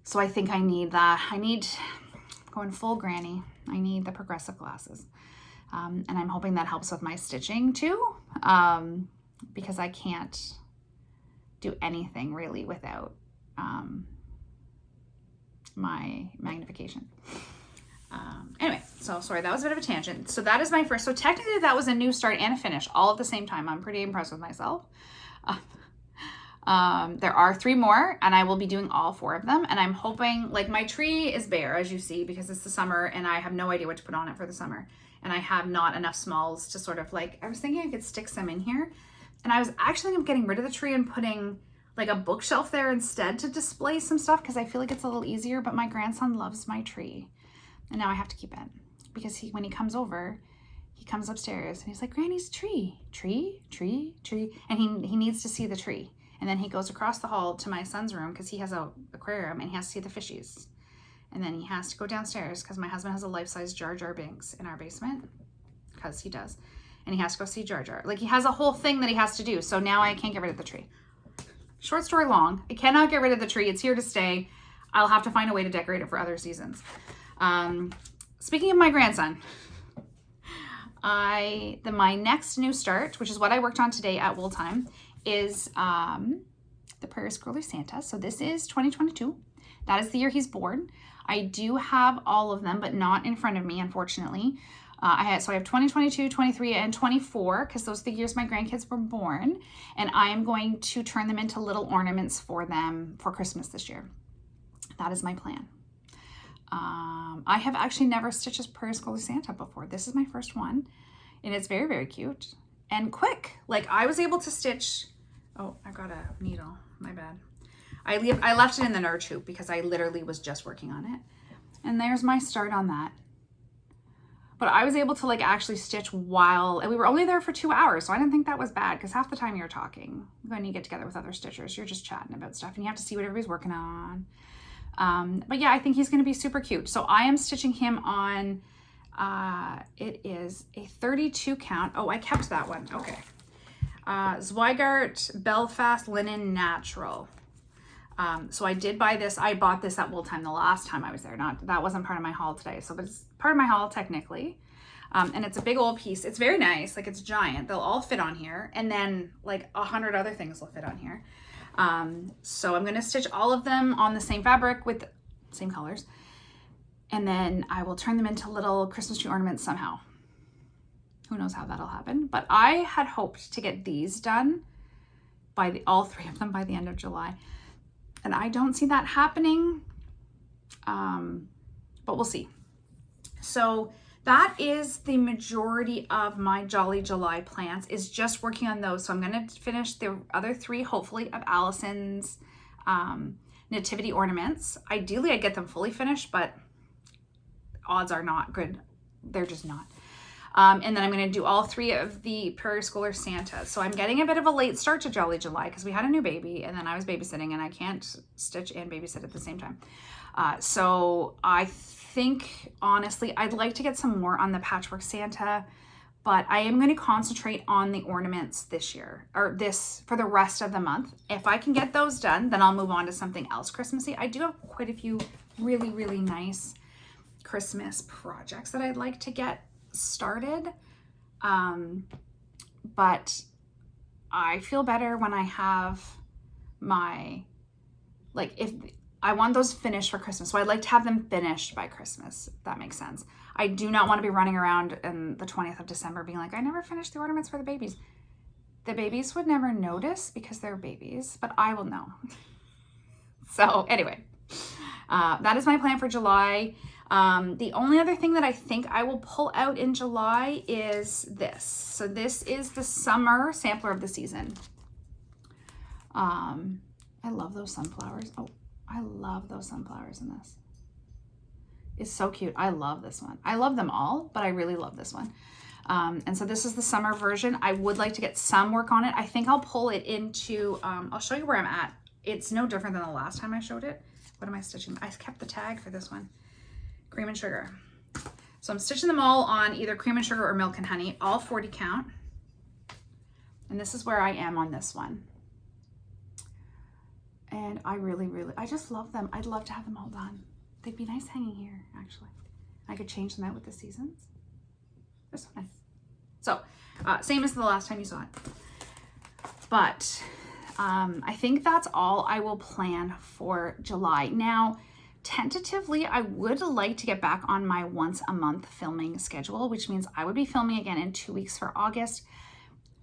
so I think I need that. Going full granny. I need the progressive glasses. And I'm hoping that helps with my stitching too. Because I can't do anything really without my magnification. Anyway, so sorry, that was a bit of a tangent. So that is my first. So technically that was a new start and a finish all at the same time. I'm pretty impressed with myself. There are 3 more and I will be doing all 4 of them. And I'm hoping, like my tree is bare as you see because it's the summer and I have no idea what to put on it for the summer. And I have not enough smalls to sort of like, I was thinking I could stick some in here. And I was actually getting rid of the tree and putting like a bookshelf there instead to display some stuff because I feel like it's a little easier, but my grandson loves my tree. And now I have to keep it because when he comes over, he comes upstairs and he's like, Granny's tree. And he needs to see the tree. And then he goes across the hall to my son's room because he has an aquarium and he has to see the fishies. And then he has to go downstairs because my husband has a life-size Jar Jar Binks in our basement because he does. And he has to go see Jar Jar. Like he has a whole thing that he has to do. So now I can't get rid of the tree. Short story long, I cannot get rid of the tree. It's here to stay. I'll have to find a way to decorate it for other seasons. Speaking of my grandson, my next new start, which is what I worked on today at Wool Time, is the Prairie Schooler Santa. So this is 2022. That is the year he's born. I do have all of them, but not in front of me, unfortunately. I have 2022, 23, and 24, because those are the years my grandkids were born. And I am going to turn them into little ornaments for them for Christmas this year. That is my plan. I have actually never stitched a Prairie Schooler Santa before. This is my first one. And it's very, very cute and quick. Like I was able to stitch. Oh, I got a needle. My bad. I left it in the nerd hoop because I literally was just working on it. And there's my start on that. But I was able to like actually stitch and we were only there for 2 hours. So I didn't think that was bad because half the time you're talking when you get together with other stitchers, you're just chatting about stuff and you have to see what everybody's working on. But yeah, I think he's going to be super cute. So I am stitching him on, it is a 32 count. Oh, I kept that one. Okay. Zweigart Belfast Linen Natural. So I did buy this. I bought this at Wool Time the last time I was there. That wasn't part of my haul today. So, but it's part of my haul technically. And it's a big old piece. It's very nice. Like it's giant. They'll all fit on here. And then like 100 other things will fit on here. So I'm going to stitch all of them on the same fabric with the same colors. And then I will turn them into little Christmas tree ornaments somehow. Who knows how that'll happen. But I had hoped to get these done by all 3 of them by the end of July. And I don't see that happening, but we'll see. So that is the majority of my Jolly July plans, is just working on those. So I'm going to finish the other 3, hopefully, of Allison's nativity ornaments. Ideally, I'd get them fully finished, but odds are not good. They're just not. And then I'm going to do all 3 of the Prairie Schooler Santa. So I'm getting a bit of a late start to Jolly July because we had a new baby and then I was babysitting and I can't stitch and babysit at the same time. So I think, honestly, I'd like to get some more on the Patchwork Santa, but I am going to concentrate on the ornaments this year, or for the rest of the month. If I can get those done, then I'll move on to something else Christmassy. I do have quite a few really, really nice Christmas projects that I'd like to get started, but I feel better when I have my like if I want those finished for Christmas. So I'd like to have them finished by Christmas, if that makes sense. I do not want to be running around in the 20th of December being like, I never finished the ornaments for the babies. The babies would never notice because they're babies, but I will know. So anyway, that is my plan for July. The only other thing that I think I will pull out in July is this. So this is the summer sampler of the season. I love those sunflowers. Oh, I love those sunflowers in this. It's so cute. I love this one. I love them all, but I really love this one. And so this is the summer version. I would like to get some work on it. I think I'll pull it into, I'll show you where I'm at. It's no different than the last time I showed it. What am I stitching? I kept the tag for this one. Cream and sugar. So I'm stitching them all on either cream and sugar or milk and honey, all 40 count. And this is where I am on this one. And I I just love them. I'd love to have them all done. They'd be nice hanging here, actually. I could change them out with the seasons. They're so nice. So, same as the last time you saw it. But I think that's all I will plan for July. Now, tentatively, I would like to get back on my once a month filming schedule, which means I would be filming again in 2 weeks for August.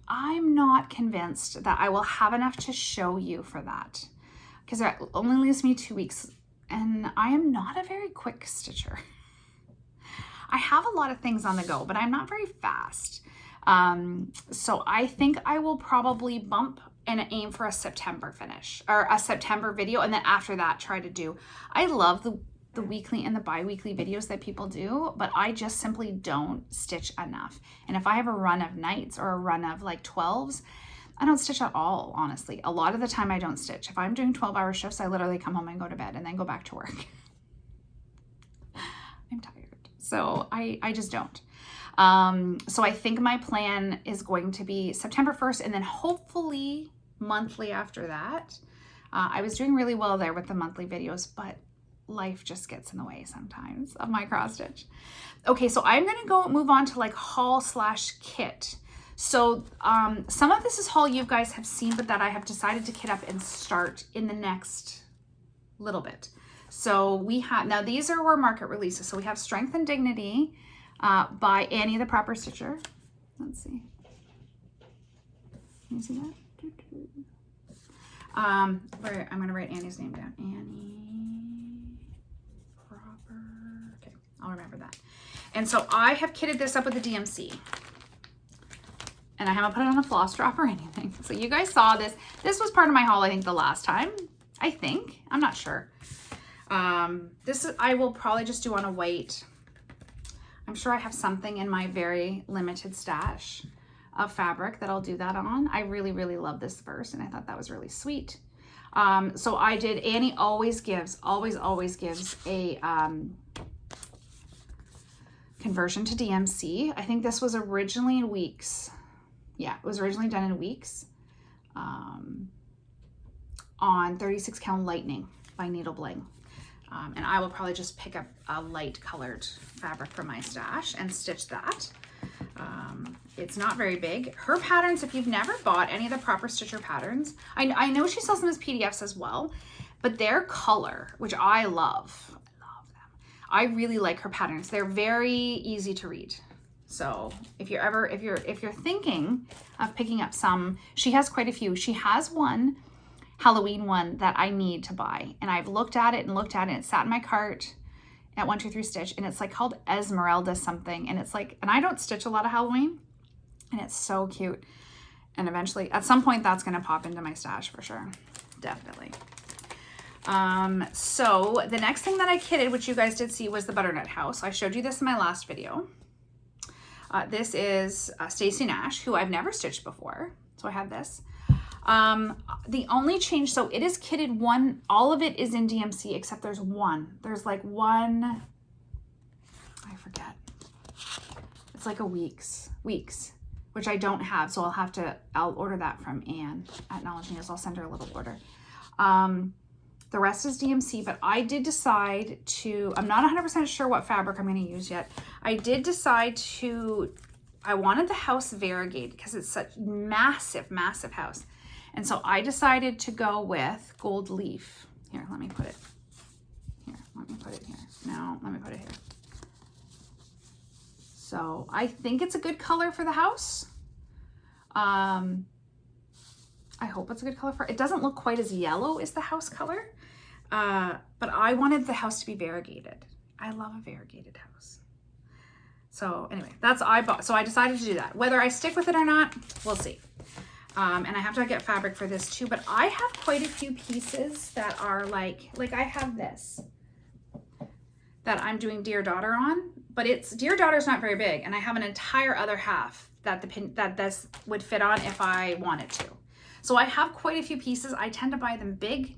I'm not convinced that I will have enough to show you for that, because it only leaves me 2 weeks, and I am not a very quick stitcher. I have a lot of things on the go, but I'm not very fast. So I think I will probably bump and aim for a September finish, or a September video, and then after that try to do, I love the weekly and the bi-weekly videos that people do, but I just simply don't stitch enough. And if I have a run of nights or a run of like 12s, I don't stitch at all, honestly. A lot of the time I don't stitch. If I'm doing 12-hour shifts, I literally come home and go to bed and then go back to work. I'm tired. So I just don't. So I think my plan is going to be September 1st, and then hopefully monthly after that. I was doing really well there with the monthly videos, but life just gets in the way sometimes of my cross stitch. Okay, so I'm gonna move on to like haul / kit. So some of this is haul you guys have seen, but that I have decided to kit up and start in the next little bit. So we have, now these are our market releases. So we have Strength and Dignity by Annie the Proper Stitcher. Let's see. Can you see that? I'm gonna write Annie's name down. Annie Proper. Okay, I'll remember that. And so I have kitted this up with a DMC. And I haven't put it on a floss drop or anything. So you guys saw this. This was part of my haul, I think, the last time. I think. I'm not sure. I will probably just do on a white. I'm sure I have something in my very limited stash of fabric that I'll do that on. I really, really love this verse, and I thought that was really sweet. So I did, Annie always gives a conversion to DMC. I think this was originally in weeks. Yeah, it was originally done in weeks on 36 count Lightning by Needle Bling. And I will probably just pick up a light colored fabric from my stash and stitch that. It's not very big. Her patterns, if you've never bought any of the Proper Stitcher patterns, I know she sells them as PDFs as well, but their color, which I love them. I really like her patterns. They're very easy to read. So if you're thinking of picking up some, she has quite a few. She has one Halloween one that I need to buy, and I've looked at it and it sat in my cart at 123 Stitch, and it's like called Esmeralda something, and it's like, and I don't stitch a lot of Halloween, and it's so cute. And eventually at some point that's going to pop into my stash for sure, definitely. So the next thing that I kitted, which you guys did see, was the butternut house. I showed you this in my last video. This is Stacy Nash, who I've never stitched before, so I have this. The only change, so it is kitted one, all of it is in DMC except there's like one, I forget. It's like a weeks, which I don't have. So I'll order that from Anne at Knowledge News. I'll send her a little order. The rest is DMC, but I did decide to, I'm not 100% sure what fabric I'm going to use yet. I did decide I wanted the house variegated because it's such massive house. And so I decided to go with gold leaf. Here, let me put it. Here, let me put it here. No, let me put it here. So I think it's a good color for the house. I hope it's a good color for it. It doesn't look quite as yellow as the house color, but I wanted the house to be variegated. I love a variegated house. So anyway, that's I bought. So I decided to do that. Whether I stick with it or not, we'll see. And I have to get fabric for this too, but I have quite a few pieces that are like I have this that I'm doing Dear Daughter on, but it's Dear Daughter's not very big, and I have an entire other half that this would fit on if I wanted to. So I have quite a few pieces. I tend to buy them big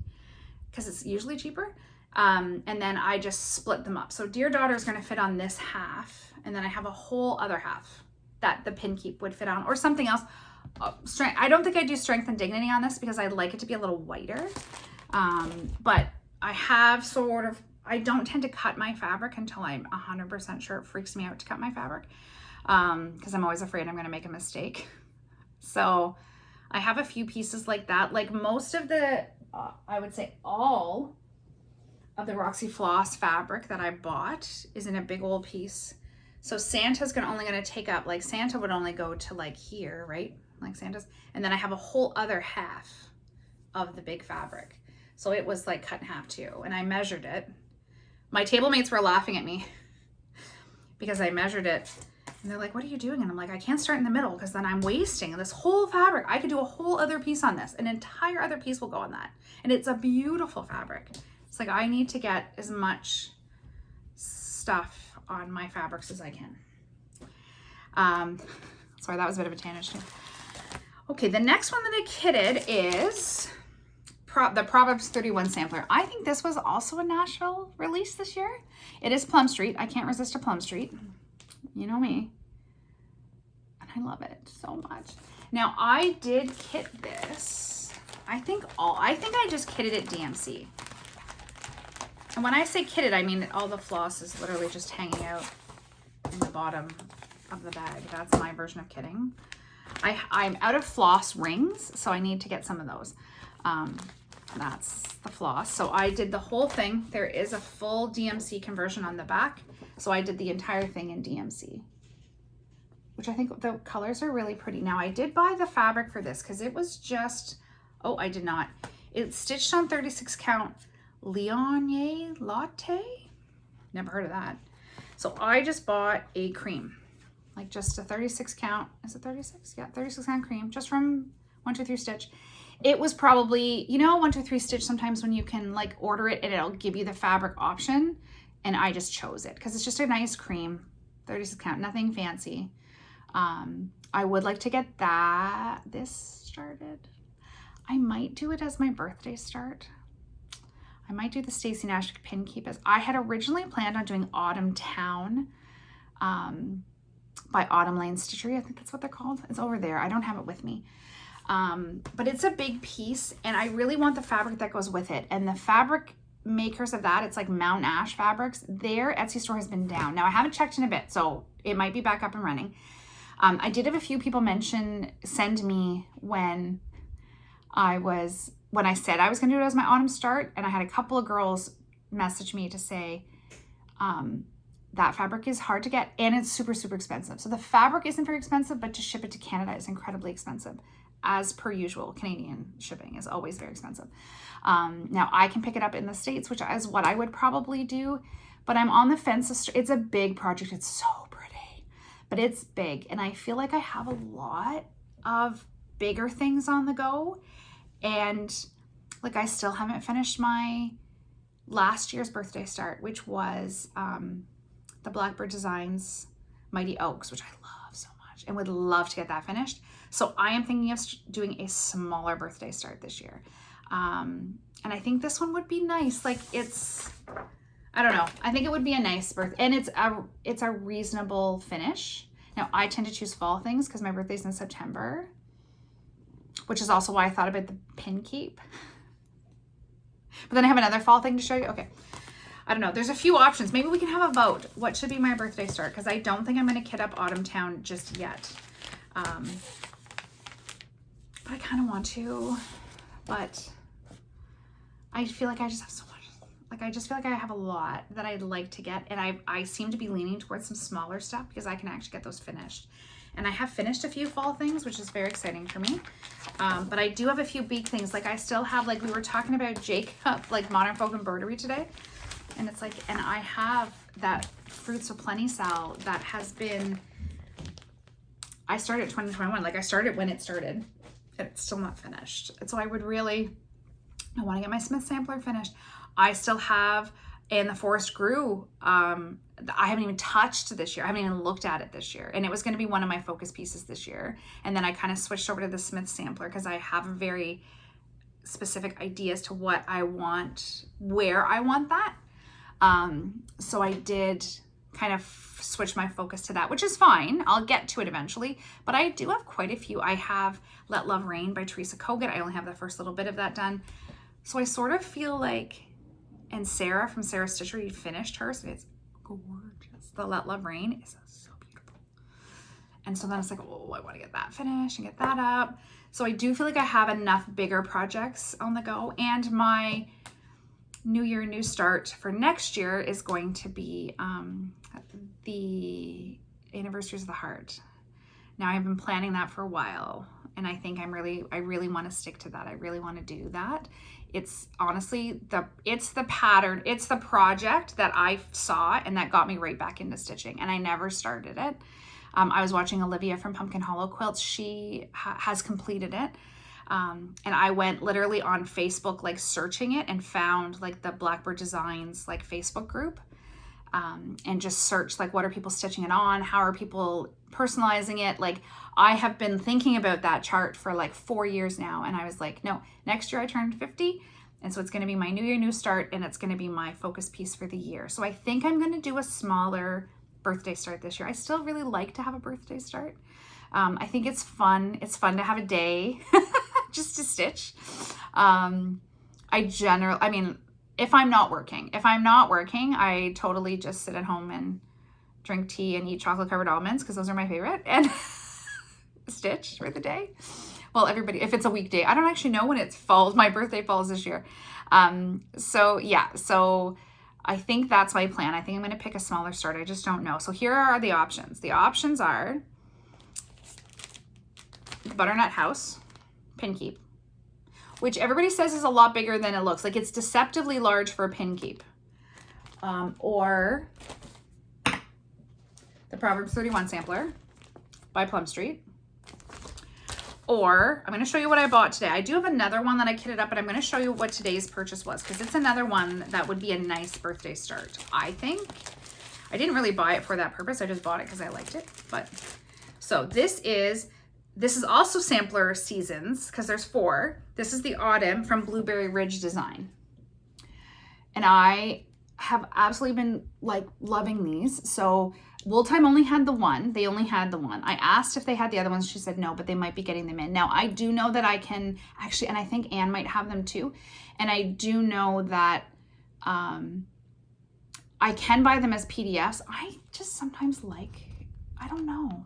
because it's usually cheaper. And then I just split them up. So Dear Daughter is going to fit on this half, and then I have a whole other half that the pin keep would fit on, or something else. Strength. I don't think I do Strength and Dignity on this because I like it to be a little whiter. But I have sort of, I don't tend to cut my fabric until I'm 100% sure. It freaks me out to cut my fabric because I'm always afraid I'm going to make a mistake. So I have a few pieces like that. Like most of the, I would say all of the Roxy Floss fabric that I bought is in a big old piece. So Santa's only going to take up, like Santa would only go to like here, right? Like Santa's. And then I have a whole other half of the big fabric. So it was like cut in half too. And I measured it. My table mates were laughing at me because I measured it. And they're like, what are you doing? And I'm like, I can't start in the middle because then I'm wasting this whole fabric. I could do a whole other piece on this. An entire other piece will go on that. And it's a beautiful fabric. It's like I need to get as much stuff on my fabrics as I can. Sorry, that was a bit of a tangent too. Okay, the next one that I kitted is the Proverbs 31 sampler. I think this was also a Nashville release this year. It is Plum Street. I can't resist a Plum Street. You know me. And I love it so much. Now I did kit this. I think I just kitted it DMC. And when I say kitted, I mean all the floss is literally just hanging out in the bottom of the bag. That's my version of kitting. I'm out of floss rings, so I need to get some of those. That's the floss. So I did the whole thing. There is a full DMC conversion on the back. So I did the entire thing in DMC, which I think the colors are really pretty. Now I did buy the fabric for this because it was just, oh, I did not. It's stitched on 36 count Lyonnais Latte. Never heard of that. So I just bought a cream, like just a 36 count. Is it 36? Yeah, 36 count cream, just from 123stitch. It was probably, you know, 123stitch sometimes when you can like order it and it'll give you the fabric option. And I just chose it because it's just a nice cream, 36 count, nothing fancy. I would like to get this started. I might do it as my birthday start. I might do the Stacey Nash pin keep as I had originally planned on doing Autumn Town by Autumn Lane Stitchery. I think that's what they're called. It's over there. I don't have it with me. But it's a big piece and I really want the fabric that goes with it. And the fabric makers of that, it's like Mount Ash Fabrics, their Etsy store has been down. Now I haven't checked in a bit, so it might be back up and running. I did have a few people send me when I said I was gonna do it as my autumn start, and I had a couple of girls message me to say that fabric is hard to get and it's super, super expensive. So the fabric isn't very expensive, but to ship it to Canada is incredibly expensive. As per usual, Canadian shipping is always very expensive. Now I can pick it up in the States, which is what I would probably do, but I'm on the fence. It's a big project. It's so pretty, but it's big. And I feel like I have a lot of bigger things on the go. And like, I still haven't finished my last year's birthday start, which was the Blackbird Designs Mighty Oaks, which I love so much and would love to get that finished. So I am thinking of doing a smaller birthday start this year. And I think this one would be nice. Like I don't know. I think it would be a nice birthday, and it's a reasonable finish. Now I tend to choose fall things because my birthday's in September, which is also why I thought about the pin keep. But then I have another fall thing to show you. Okay. I don't know. There's a few options. Maybe we can have a vote. What should be my birthday start? Because I don't think I'm going to kit up Autumn Town just yet. But I kind of want to. But I feel like I just have so much. Like, I just feel like I have a lot that I'd like to get. And I seem to be leaning towards some smaller stuff because I can actually get those finished. And I have finished a few fall things, which is very exciting for me. But I do have a few big things. Like, I still have, like, we were talking about Jacob, like Modern Folk Embroidery today. And it's like, and I have that Fruits of Plenty sal that has been, I started 2021. Like, I started when it started, and it's still not finished. And so I want to get my Smith sampler finished. I still have, and the Forest Grew, I haven't even touched this year. I haven't even looked at it this year. And it was going to be one of my focus pieces this year. And then I kind of switched over to the Smith sampler because I have a very specific idea as to what I want, where I want that. So I did kind of switch my focus to that, which is fine. I'll get to it eventually, but I do have quite a few. I have Let Love Rain by Teresa Kogut. I only have the first little bit of that done. So I sort of feel like, and Sarah from Sarah Stitchery finished hers, and it's gorgeous. The Let Love Rain is so beautiful. And so then it's like, oh, I want to get that finished and get that up. So I do feel like I have enough bigger projects on the go, and my New Year, New Start for next year is going to be the Anniversaries of the Heart. Now, I've been planning that for a while, and I think I really want to stick to that. I really want to do that. It's honestly it's the pattern, it's the project that I saw and that got me right back into stitching, and I never started it. I was watching Olivia from Pumpkin Hollow Quilts. She has completed it. And I went literally on Facebook, like searching it, and found like the Blackbird Designs like Facebook group, and just searched like, what are people stitching it on? How are people personalizing it? Like, I have been thinking about that chart for like 4 years now. And I was like, no, next year I turned 50. And so it's going to be my New Year, New Start, and it's going to be my focus piece for the year. So I think I'm going to do a smaller birthday start this year. I still really like to have a birthday start. I think it's fun. It's fun to have a day just to stitch. If I'm not working, I totally just sit at home and drink tea and eat chocolate covered almonds, because those are my favorite, and stitch for the day. Well, if it's a weekday, I don't actually know when it falls. My birthday falls this year. So I think that's my plan. I think I'm going to pick a smaller start. I just don't know. So here are the options. The options are Butternut House Pin Keep, which everybody says is a lot bigger than it looks. Like, it's deceptively large for a pin keep. Or the Proverbs 31 sampler by Plum Street. Or I'm going to show you what I bought today. I do have another one that I kitted up, but I'm going to show you what today's purchase was, because it's another one that would be a nice birthday start, I think. I didn't really buy it for that purpose. I just bought it because I liked it. But so this is also sampler seasons, because there's 4. This is the Autumn from Blueberry Ridge Design. And I have absolutely been like loving these. So Wool Time only had the one. They only had the one. I asked if they had the other ones. She said no, but they might be getting them in. Now, I do know that I can actually, and I think Anne might have them too. And I do know that I can buy them as PDFs. I just sometimes like, I don't know.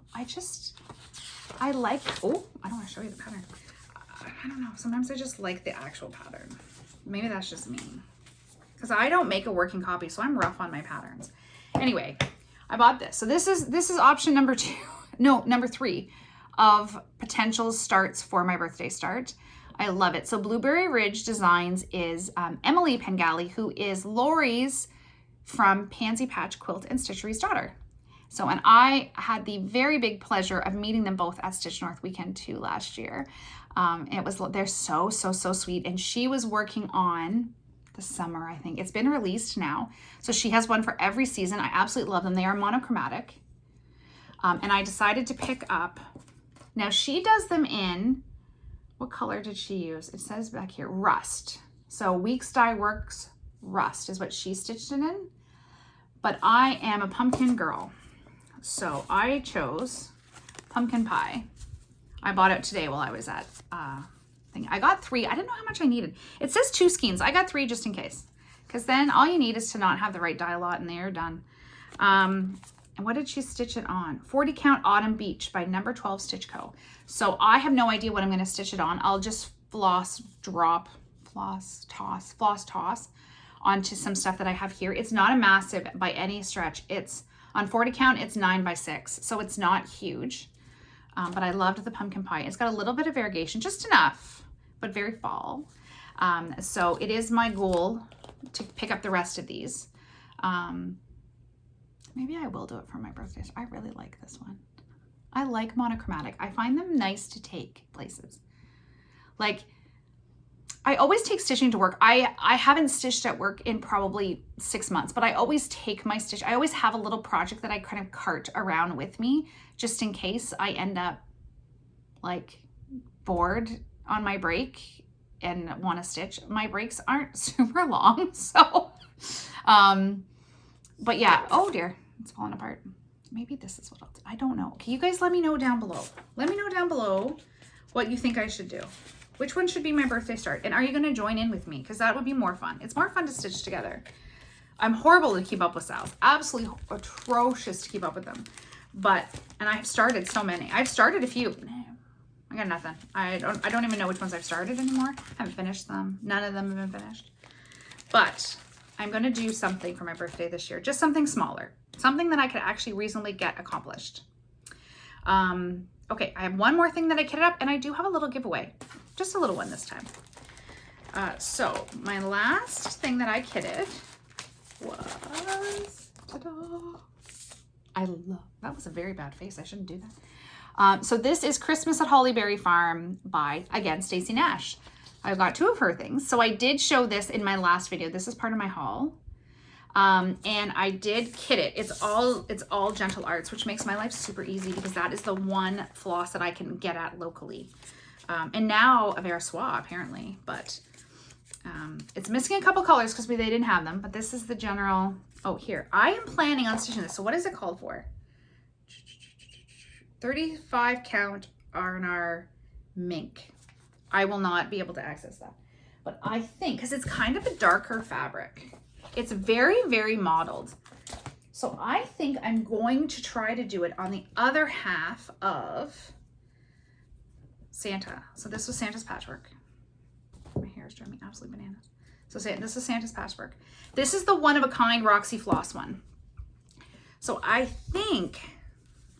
I like, oh, I don't want to show you the pattern. I don't know. Sometimes I just like the actual pattern. Maybe that's just me, because I don't make a working copy, so I'm rough on my patterns. Anyway, I bought this. So this is option number 3 of potential starts for my birthday start. I love it. So Blueberry Ridge Designs is Emily Pengali, who is Lori's from Pansy Patch Quilt and Stitchery's daughter. So, and I had the very big pleasure of meeting them both at Stitch North Weekend 2 last year. They're so sweet. And she was working on the summer, I think. It's been released now. So she has one for every season. I absolutely love them. They are monochromatic. And I decided to pick up, now she does them in, what color did she use? It says back here, rust. So Weeks Dye Works Rust is what she stitched it in. But I am a pumpkin girl. So I chose Pumpkin Pie. I bought it today while I was at thing. I got 3. I didn't know how much I needed. It says 2 skeins. I got 3 just in case. Because then all you need is to not have the right dye lot and they're done. And what did she stitch it on? 40 Count Autumn Beach by Number 12 Stitch Co. So I have no idea what I'm going to stitch it on. I'll just floss drop floss toss onto some stuff that I have here. It's not a massive by any stretch. It's on 40 count, it's 9x6, so it's not huge. But I loved the pumpkin pie. It's got a little bit of variegation, just enough, but very fall. So it is my goal to pick up the rest of these. Maybe I will do it for my birthday. I really like this one. I like monochromatic. I find them nice to take places. Like, I always take stitching to work. I haven't stitched at work in probably 6 months, but I always take my stitch. I always have a little project that I kind of cart around with me just in case I end up like bored on my break and want to stitch. My breaks aren't super long, so, but yeah. Oh dear, it's falling apart. Maybe this is what I'll do. I don't know. Okay, you guys let me know down below. Let me know down below what you think I should do. Which one should be my birthday start? And are you going to join in with me? Because that would be more fun. It's more fun to stitch together. I'm horrible to keep up with Sal's. Absolutely atrocious to keep up with them. But, and I've started so many. I've started a few. I got nothing. I don't even know which ones I've started anymore. I haven't finished them. None of them have been finished. But I'm going to do something for my birthday this year. Just something smaller. Something that I could actually reasonably get accomplished. Okay, I have one more thing that I kitted up, and I do have a little giveaway. Just a little one this time. So my last thing that I kitted was, ta-da! I love, that was a very bad face. I shouldn't do that. So this is Christmas at Hollyberry Farm by, again, Stacey Nash. I've got 2 of her things. So I did show this in my last video. This is part of my haul. And I did kit it. It's all Gentle Arts, which makes my life super easy because that is the one floss that I can get at locally. And now a Vera Soie apparently, but it's missing a couple colors because they didn't have them, but this is the general. Oh, here, I am planning on stitching this. So what is it called for? 35 count R&R mink. I will not be able to access that, but I think, because it's kind of a darker fabric, it's very, very mottled. So I think I'm going to try to do it on the other half of Santa. So this was Santa's patchwork. My hair is driving me absolutely bananas. So this is Santa's patchwork. This is the one-of-a-kind Roxy Floss one. So I think,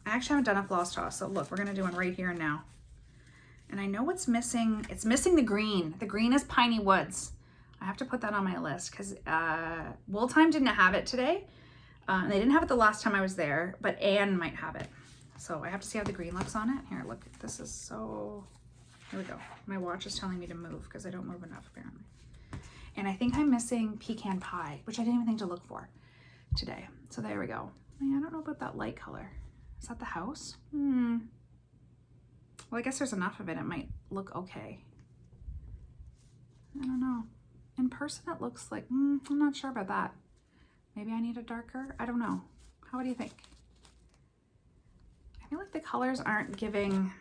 I actually haven't done a floss toss. So look, we're gonna do one right here and now. And I know what's missing. It's missing the green. The green is Piney Woods. I have to put that on my list because Wool Time didn't have it today. And they didn't have it the last time I was there, but Anne might have it. So I have to see how the green looks on it. Here, look, this is so, here we go. My watch is telling me to move because I don't move enough apparently. And I think I'm missing Pecan Pie, which I didn't even think to look for today. So there we go. I don't know about that light color. Is that the house? Well, I guess there's enough of it. It might look okay. I don't know. In person, it looks like, I'm not sure about that. Maybe I need a darker, I don't know. What do you think? I feel like the colors aren't giving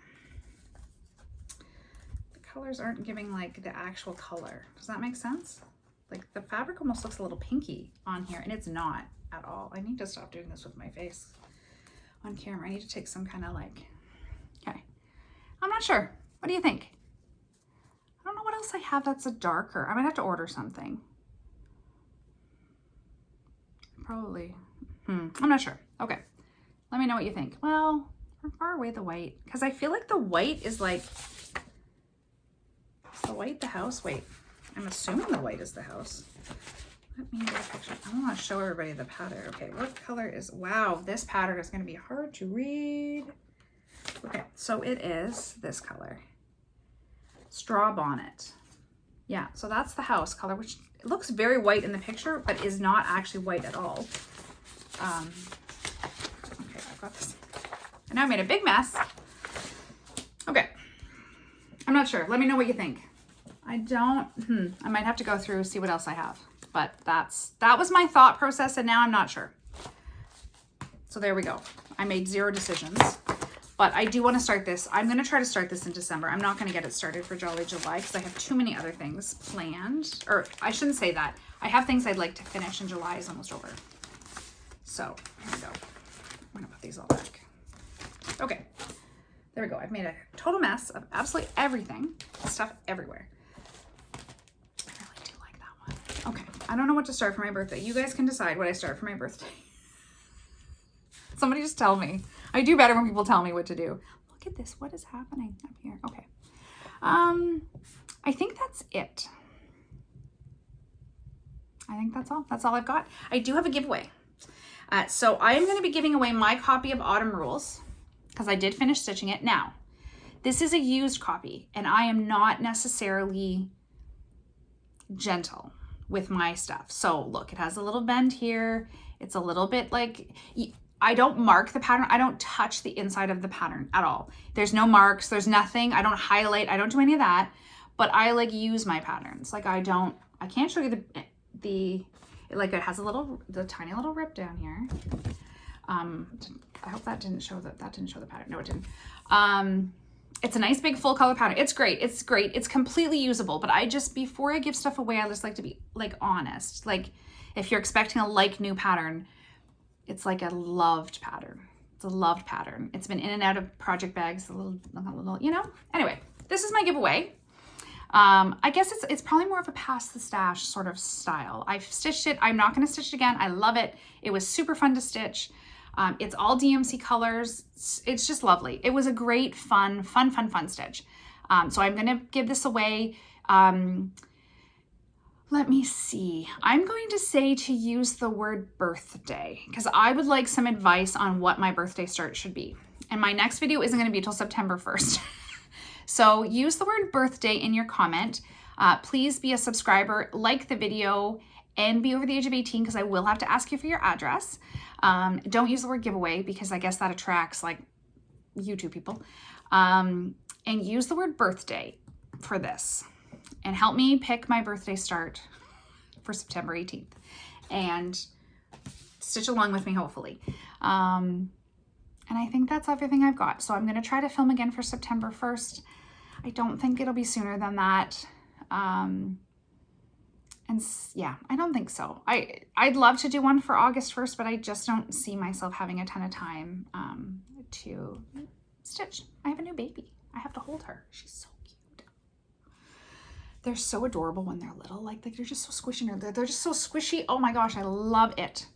like the actual color. Does that make sense? Like the fabric almost looks a little pinky on here and it's not at all. I need to stop doing this with my face on camera. I need to take some kind of like, okay. I'm not sure. What do you think? I don't know what else I have that's a darker. I might have to order something. Probably. I'm not sure. Okay. Let me know what you think. Well, we're far away the white because I feel like the white is like, is the white the house? Wait, I'm assuming the white is the house. Let me get a picture. I want to show everybody the pattern. Okay, what color is, wow, this pattern is going to be hard to read. Okay, so it is this color. Straw Bonnet. Yeah, so that's the house color, which it looks very white in the picture, but is not actually white at all. Okay, I've got this. And now I made a big mess. Okay. I'm not sure. Let me know what you think. I don't, I might have to go through, see what else I have. But that was my thought process, and now I'm not sure. So there we go. I made 0 decisions. But I do want to start this. I'm going to try to start this in December. I'm not going to get it started for Jolly July because I have too many other things planned. Or I shouldn't say that. I have things I'd like to finish and July is almost over. So here we go. I'm going to put these all back. Okay. There we go. I've made a total mess of absolutely everything. Stuff everywhere. I don't know what to start for my birthday. You guys can decide what I start for my birthday. Somebody just tell me. I do better when people tell me what to do. Look at this. What is happening up here? Okay. I think that's it. I think that's all. That's all I've got. I do have a giveaway. So I am going to be giving away my copy of Autumn Rules because I did finish stitching it. Now, this is a used copy and I am not necessarily gentle with my stuff. So look, it has a little bend here. It's a little bit like, I don't mark the pattern. I don't touch the inside of the pattern at all. There's no marks. There's nothing. I don't highlight. I don't do any of that, but I like use my patterns. Like I can't show you like it has the tiny little rip down here. I hope that didn't show the pattern. No, it didn't. It's a nice big full color pattern. It's great. It's great. It's completely usable, but before I give stuff away, I just like to be like honest. Like if you're expecting a new pattern, it's like a loved pattern. It's a loved pattern. It's been in and out of project bags, a little, you know? Anyway, this is my giveaway. I guess it's probably more of a pass the stash sort of style. I've stitched it. I'm not going to stitch it again. I love it. It was super fun to stitch. It's all DMC colors. It's just lovely. It was a great, fun stitch. So I'm going to give this away. Let me see. I'm going to say to use the word birthday because I would like some advice on what my birthday start should be. And my next video isn't going to be until September 1st. So use the word birthday in your comment. Please be a subscriber, like the video, and be over the age of 18 because I will have to ask you for your address. Don't use the word giveaway because I guess that attracts like YouTube people. And use the word birthday for this. And help me pick my birthday start for September 18th. And stitch along with me, hopefully. And I think that's everything I've got. So I'm going to try to film again for September 1st. I don't think it'll be sooner than that. And yeah, I don't think so. I'd love to do one for August 1st, but I just don't see myself having a ton of time to stitch. I have a new baby. I have to hold her. She's so cute. They're so adorable when they're little. Like they're just so squishy. They're just so squishy. Oh my gosh, I love it.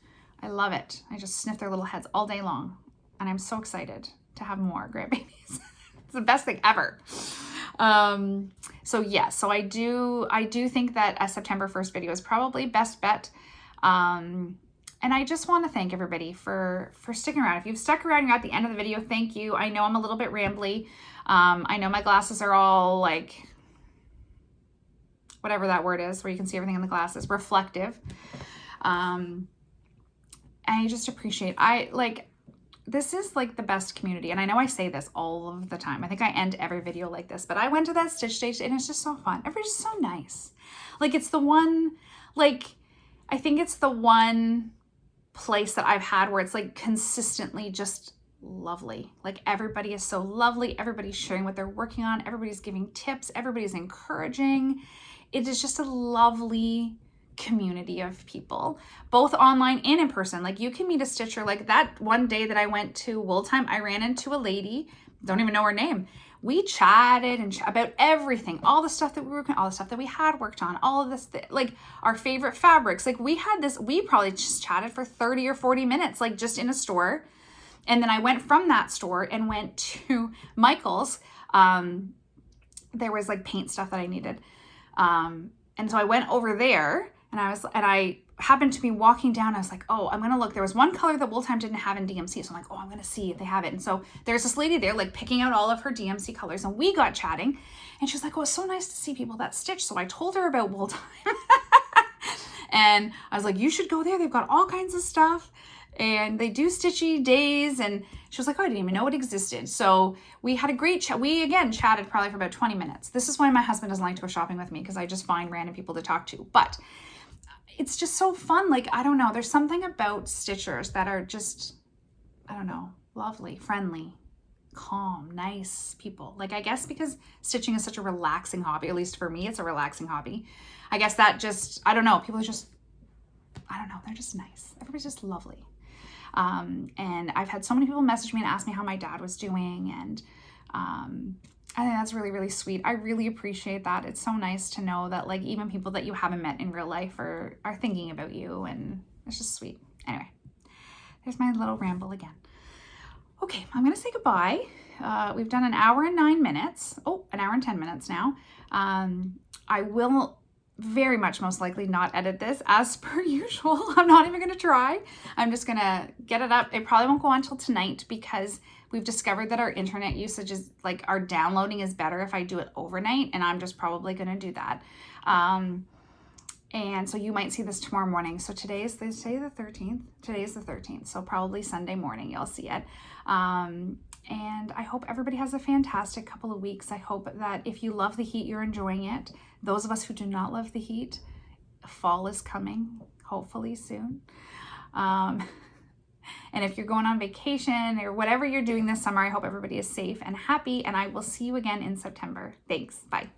I love it. I just sniff their little heads all day long. And I'm so excited to have more grandbabies. It's the best thing ever. So yeah, so I do think that a September 1st video is probably best bet. And I just want to thank everybody for sticking around. If you've stuck around, you're at the end of the video, thank you. I know I'm a little bit rambly. I know my glasses are all like, whatever that word is, where you can see everything in the glasses, reflective. And I just appreciate, this is like the best community. And I know I say this all of the time. I think I end every video like this, but I went to that stitch stage and it's just so fun. Everybody's just so nice. Like it's the one, like, I think it's the one place that I've had where it's like consistently just lovely. Like everybody is so lovely. Everybody's sharing what they're working on. Everybody's giving tips. Everybody's encouraging. It is just a lovely community of people, both online and in person. Like you can meet a stitcher. Like that one day that I went to Wool Time, I ran into a lady, don't even know her name. We chatted and about everything, all the stuff that we were, all the stuff that we had worked on, all of this, like our favorite fabrics. Like we probably just chatted for 30 or 40 minutes, like just in a store. And then I went from that store and went to Michael's. There was like paint stuff that I needed. And so I went over there. And I happened to be walking down. I was like, oh, I'm going to look. There was one color that Wool Time didn't have in DMC. So I'm like, oh, I'm going to see if they have it. And so there's this lady there, like picking out all of her DMC colors. And we got chatting. And she's like, oh, it's so nice to see people that stitch. So I told her about Wool Time. And I was like, you should go there. They've got all kinds of stuff. And they do stitchy days. And she was like, oh, I didn't even know it existed. So we had a great chat. We, again, chatted probably for about 20 minutes. This is why my husband doesn't like to go shopping with me because I just find random people to talk to. But it's just so fun. Like, I don't know. There's something about stitchers that are just, I don't know, lovely, friendly, calm, nice people. Like, I guess because stitching is such a relaxing hobby, at least for me, it's a relaxing hobby. I guess that just, I don't know. People are just, I don't know. They're just nice. Everybody's just lovely. And I've had so many people message me and ask me how my dad was doing. And I think that's really, really sweet. I really appreciate that. It's so nice to know that like even people that you haven't met in real life are thinking about you, and it's just sweet. Anyway, there's my little ramble again. Okay, I'm gonna say goodbye. We've done an hour and 9 minutes. Oh, an hour and 10 minutes now. I will very much most likely not edit this as per usual. I'm not even gonna try. I'm just gonna get it up. It probably won't go on until tonight because we've discovered that our internet usage is like our downloading is better if I do it overnight, and I'm just probably gonna do that. And so you might see this tomorrow morning. So today is the 13th. Today is the 13th. So probably Sunday morning you'll see it. And I hope everybody has a fantastic couple of weeks. I hope that if you love the heat, you're enjoying it. Those of us who do not love the heat, fall is coming, hopefully soon. And if you're going on vacation or whatever you're doing this summer, I hope everybody is safe and happy. And I will see you again in September. Thanks. Bye.